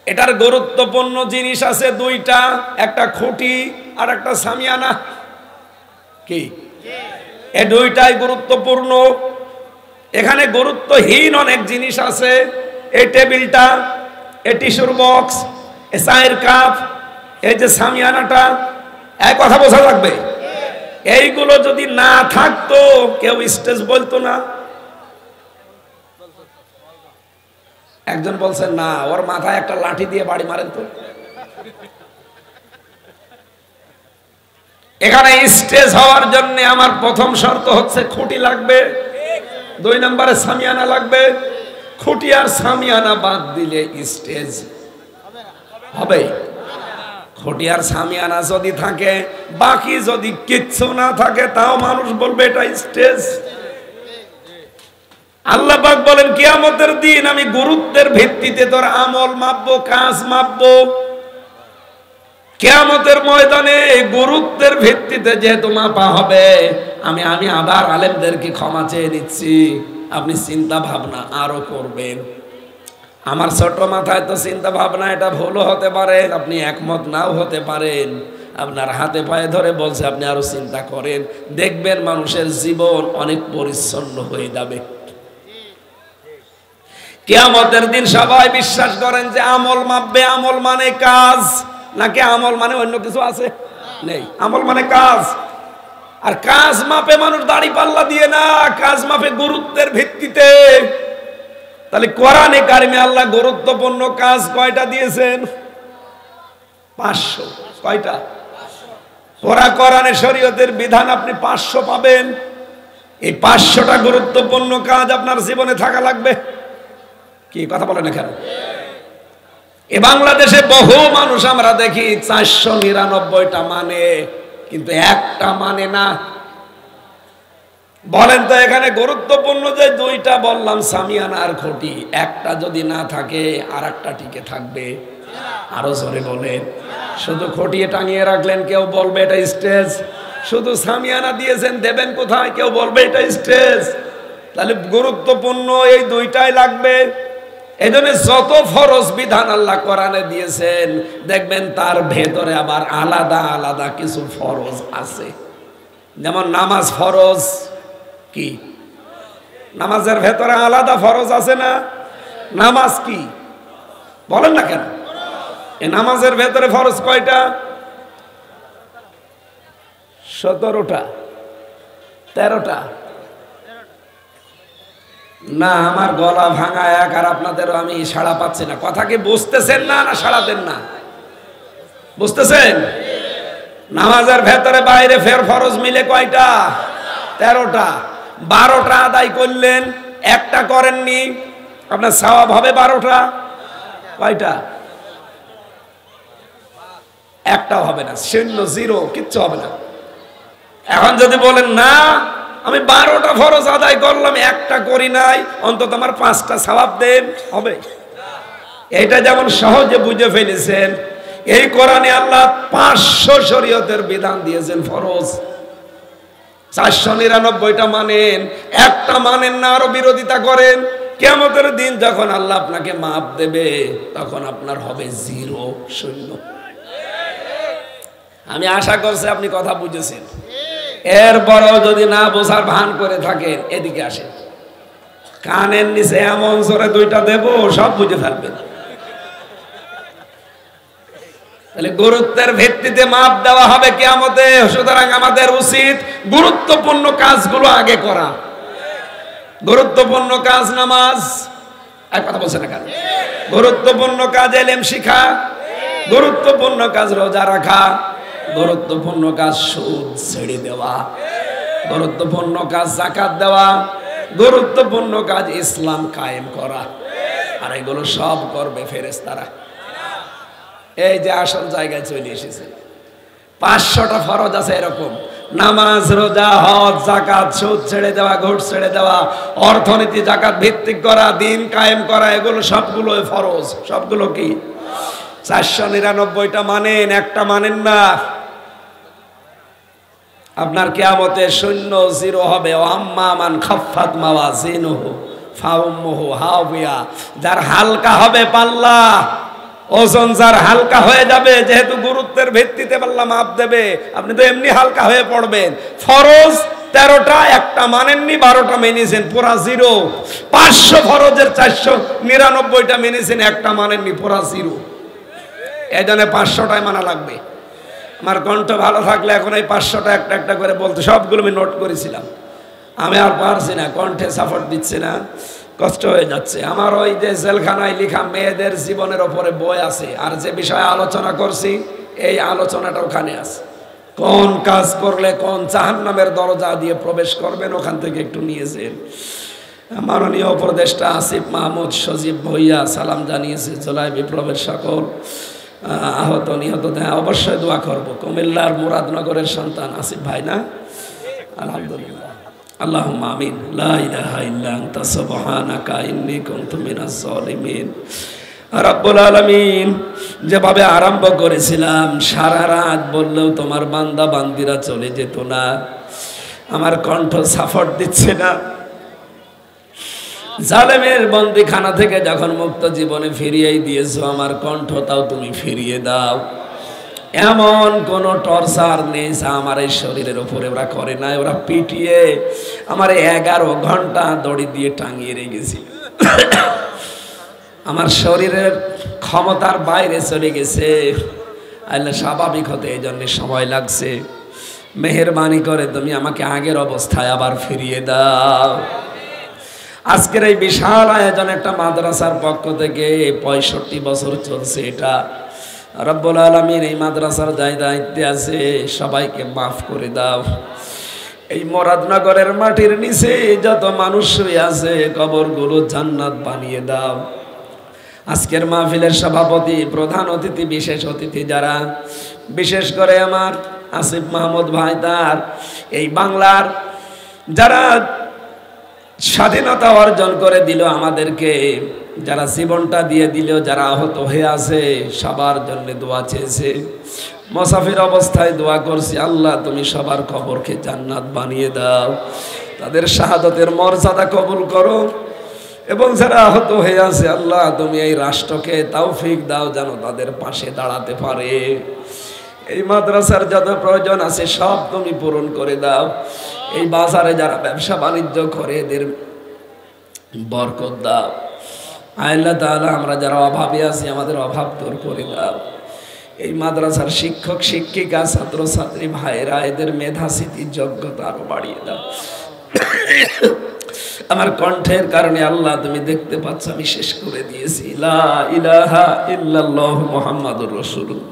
এটার গুরুত্বপূর্ণ জিনিস আছে দুইটা, একটা খুঁটি আর একটা সামিয়ানা। কি? এই দুইটাই গুরুত্বপূর্ণ। এখানে গুরুত্বহীন অনেক জিনিস আছে। এই টেবিলটা, এই টিস্যুর বক্স, এই চায়ের কাপ, এই যে সামিয়ানাটা, এক কথা বোঝা লাগবে। এইগুলো যদি না থাকতো কেউ স্টেজ বলতো না। একজন বলছেন না, ওর মাথায় একটা লাঠি দিয়ে বাড়ি মারেন তো। এখানে স্টেজ হওয়ার জন্য আমার প্রথম শর্ত হচ্ছে খুঁটি লাগবে, 2 নম্বরে সামিয়ানা লাগবে। খুঁটি আর সামিয়ানা বাদ দিলে স্টেজ হবে? খুঁটি আর সামিয়ানা যদি থাকে, বাকি যদি কিচ্ছু না থাকে, তাও মানুষ বলবে এটা স্টেজ। আল্লাহ পাক বলেন কিয়ামতের দিন আমি গুরুত্বের ভিত্তিতে তোর আমল মাপবো, কাজ মাপবো। কিয়ামতের ময়দানে গুরুত্বের ভিত্তিতে যেহেতু মাপা হবে, আমি আবার আলেমদেরকে ক্ষমা চেয়ে নিচ্ছি, আপনি চিন্তা ভাবনা আরো করবেন। আমার ছোট মাথায় তো চিন্তা ভাবনা এটা ভুলও হতে পারে, আপনি একমত নাও হতে পারেন। আপনার হাতে পায়ে ধরে বলছে আপনি আরো চিন্তা করেন, দেখবেন মানুষের জীবন অনেক পরিচ্ছন্ন হয়ে যাবে। কিয়ামতের দিন সবাই বিশ্বাস করেন যে আমল মাপবে, আমল মানে কাজ, নাকি আমল মানে অন্য কিছু আছে? নেই। আমল মানে কাজ, আর কাজ মাপে মানুষ দাড়ি পাল্লা দিয়ে না, কাজ মাপে গুরুত্বের ভিত্তিতে। তাহলে কোরআনে কারিমে আল্লাহ গুরুত্বপূর্ণ কাজ কয়টা দিয়েছেন? 500। কয়টা? কোরআনে শরীয়তের বিধান আপনি 500 পাবেন। এই 500টা গুরুত্বপূর্ণ কাজ আপনার জীবনে থাকা লাগবে। কি কথা বলেন না কেন? এ বাংলাদেশে বহু মানুষ আমরা দেখি 499টা মানে, কিন্তু একটা মানে না। বলেন তো এখানে গুরুত্বপূর্ণ যে 2টা বললাম, সামিয়ানা আর খুঁটি, একটা যদি না থাকে আর একটা টিকে থাকবে? আরো জোরে বলেন। শুধু খুঁটিয়ে টাঙিয়ে রাখলেন, কেউ বলবে এটা স্টেজ। শুধু সামিয়ানা দিয়েছেন, দেবেন কোথায়? কেউ বলবে এটা স্টেজ। তাহলে গুরুত্বপূর্ণ এই 2টাই লাগবে। এই জন্য যত ফরজ বিধান আল্লাহ কোরআনে দিয়েছেন, দেখবেন তার ভেতরে আবার আলাদা আলাদা কিছু ফরজ আছে। যেমন নামাজ ফরজ। কি? নামাজের ভেতরে আলাদা ফরজ আছে না? নামাজ কি বলেন না কেন? এই নামাজের ভেতরে ফরজ কয়টা? 17টা, 13টা। না, আমার গলা ভাঙা এক, আর আপনাদেরও আমি সাড়া পাচ্ছি না। কথা কি বুঝতেছেন না, না সাড়া দেন না? বুঝতেছেন? নামাজের ভেতরে বাইরে ফের ফরজ মিলে কয়টা? 13টা। 12টা আদায় করলেন, একটা করেননি, আপনার সওয়াব হবে 12টা। কয়টা? একটাও হবে না, শূন্য, জিরো, কিচ্ছু হবে না। এখন যদি বলেন না আমি 12টা ফরজ আদায় করলাম, একটা করি নাই, অন্তত আমার 5টা সওয়াব দেন, হবে? এটা যেমন সহজে বুঝে ফেলেছেন, এই কোরআনে আল্লাহ 500 শরীয়তের বিধান দিয়েছেন ফরজ। 499টা মানেন, একটা মানেন না, আরো বিরোধিতা করেন। কিয়ামতের দিন যখন আল্লাহ আপনাকে মাপ দেবে, তখন আপনার হবে 0, শূন্য। আমি আশা করছি আপনি কথা বুঝেছেন। এরপরেও যদি না বোঝার ভান করে থাকেন, এদিকে আসেন, কানের নিচে এমন জোরে দুইটা দেব, সব বুঝে ফেলবেন। তাহলে গুরুত্বের ভিত্তিতে মাপ দেওয়া হবে কিয়ামতে। সুতরাং আমাদের উচিত গুরুত্বপূর্ণ কাজগুলো আগে করা। গুরুত্বপূর্ণ কাজ নামাজ, এক কথা বলছে না কেন? গুরুত্বপূর্ণ কাজ ইলম শিখা, গুরুত্বপূর্ণ কাজ রোজা রাখা, গুরুত্বপূর্ণ কাজ সুদ ছেড়ে দেওয়া, গুরুত্বপূর্ণ কাজ যাকাত দেওয়া, গুরুত্বপূর্ণ কাজ ইসলাম কায়েম করা। আর এগুলো সব করবে ফেরেশতারা। এই যে আসল জায়গায় চলে এসেছে। 500টা ফরজ আছে এরকম, নামাজ, রোজা, হজ, যাকাত, সুদ ছেড়ে দেওয়া, ঘুষ ছেড়ে দেওয়া, অর্থনীতি যাকাত ভিত্তিক করা, দিন কায়েম করা, এগুলো সবগুলো ফরজ। সবগুলো কি? 499টা মানেন, একটা মানেন না। আপনার কিয়ামতে শূন্য জিরো হবে। ও আম্মা মান খাফফাত মাওয়াজিনুহু ফাউম্মুহু হাওিয়া। যার হালকা হবে পাল্লা, ওজন যার হালকা হয়ে যাবে, যেহেতু গুরুত্বের ভিত্তিতে পাল্লা মাপ দেবে, আপনি তো এমনি হালকা হয়ে পড়বেন। ফরজ 13টা, একটা মানেননি, 12টা মেনেছেন, পুরা জিরো। 500 ফরজের 499টা মেনেছেন, একটা মানেননি, পুরা জিরো। এই জন্য 500টাই মানা লাগবে। আমার কণ্ঠ ভালো থাকলে এখন এই 500টা একটা একটা করে বলতে, সবগুলো আমি নোট করেছিলাম। আমি আর পারছি না, কণ্ঠে সাপোর্ট দিচ্ছে না, কষ্ট হয়ে যাচ্ছে আমার। ওই যে জেলখানায় লিখা মেয়েদের জীবনের ওপরে বই আছে, আর যে বিষয়ে আলোচনা করছি এই আলোচনাটা ওখানে আছে। কোন কাজ করলে কোন জাহান্নামের দরজা দিয়ে প্রবেশ করবেন, ওখান থেকে একটু নিয়েছেন। মাননীয় উপদেষ্টা আসিফ মাহমুদ সজীব ভইয়া সালাম জানিয়েছে। জুলাই বিপ্লবের সকল আহত নিহত, অবশ্যই দোয়া করব। কুমিল্লার মুরাদনগরের সন্তান আসিফ ভাই না? আলহামদুলিল্লাহ, আল্লাহুম্মা আমিন। লা ইলাহা ইল্লা আনতা সুবহানাকা ইন্নী কুনতু মিনাজ জালিমিন। রব্বুল আলামিন, যেভাবে আরম্ভ করেছিলাম, সারা রাত বললেও তোমার বান্দা বান্দিরা চলে যেত না। আমার কণ্ঠ সাপোর্ট দিচ্ছে না। জালেমের বন্দিখানা থেকে যখন মুক্ত জীবনে ফিরিয়েই দিয়েছো, আমার কণ্ঠটাও তুমি ফিরিয়ে দাও। এমন কোন টর্চার নেই আমার এই শরীরের উপরে ওরা করে নাই। ওরা পিটিয়ে আমার 11 ঘন্টা দড়ি দিয়ে টাঙিয়ে রেখেছি। আমার শরীরের ক্ষমতার বাইরে চলে গেছে। আল্লাহ স্বাভাবিক হতে এই জন্য সময় লাগছে। মেহেরবানি করে তুমি আমাকে আগের অবস্থায় আবার ফিরিয়ে দাও। আজকের এই বিশাল আয়োজন একটা মাদ্রাসার পক্ষ থেকে 65 বছর চলছে এটা। রব্বুল আলামিন এই মাদ্রাসার যাই দায়িত্বে আছে সবাইকে মাফ করে দাও। এই মুরাদনগরের মাটির নিচে যত মানুষ শুয়ে আছে, কবরগুলো জান্নাত বানিয়ে দাও। আজকের মাহফিলের সভাপতি, প্রধান অতিথি, বিশেষ অতিথি যারা, বিশেষ করে আমার আসিফ মাহমুদ ভাই, তার এই বাংলার যারা স্বাধীনতা অর্জন করে দিল আমাদেরকে, যারা জীবনটা দিয়ে দিল, যারা আহত হয়ে আছে, সবার জন্য দোয়া চেয়েছে। মুসাফির অবস্থায় দোয়া করছি, আল্লাহ তুমি সবার কবরকে জান্নাত বানিয়ে দাও, তাদের শাহাদাতের মর্যাদা কবুল করো। এবং যারা আহত হয়ে আছে, আল্লাহ তুমি এই রাষ্ট্রকে তৌফিক দাও যেন তাদের পাশে দাঁড়াতে পারে। এই মাদ্রাসার যত প্রয়োজন আছে সব তুমি পূরণ করে দাও। এই বাজারে যারা ব্যবসা বাণিজ্য করে এদের বরকত দাও। আল্লাহ তাআলা আমরা যারা অভাবে আছি আমাদের অভাব দূর করে দাও। এই মাদ্রাসার শিক্ষক শিক্ষিকা, ছাত্র ছাত্রী ভাইরা, এদের মেধা স্মৃতির যোগ্যতা আরো বাড়িয়ে দাও। আমার কণ্ঠের কারণে আল্লাহ তুমি দেখতে পাচ্ছ আমি শেষ করে দিয়েছি। লা ইলাহা ইল্লাল্লাহু মুহাম্মাদুর রাসূলুল্লাহ।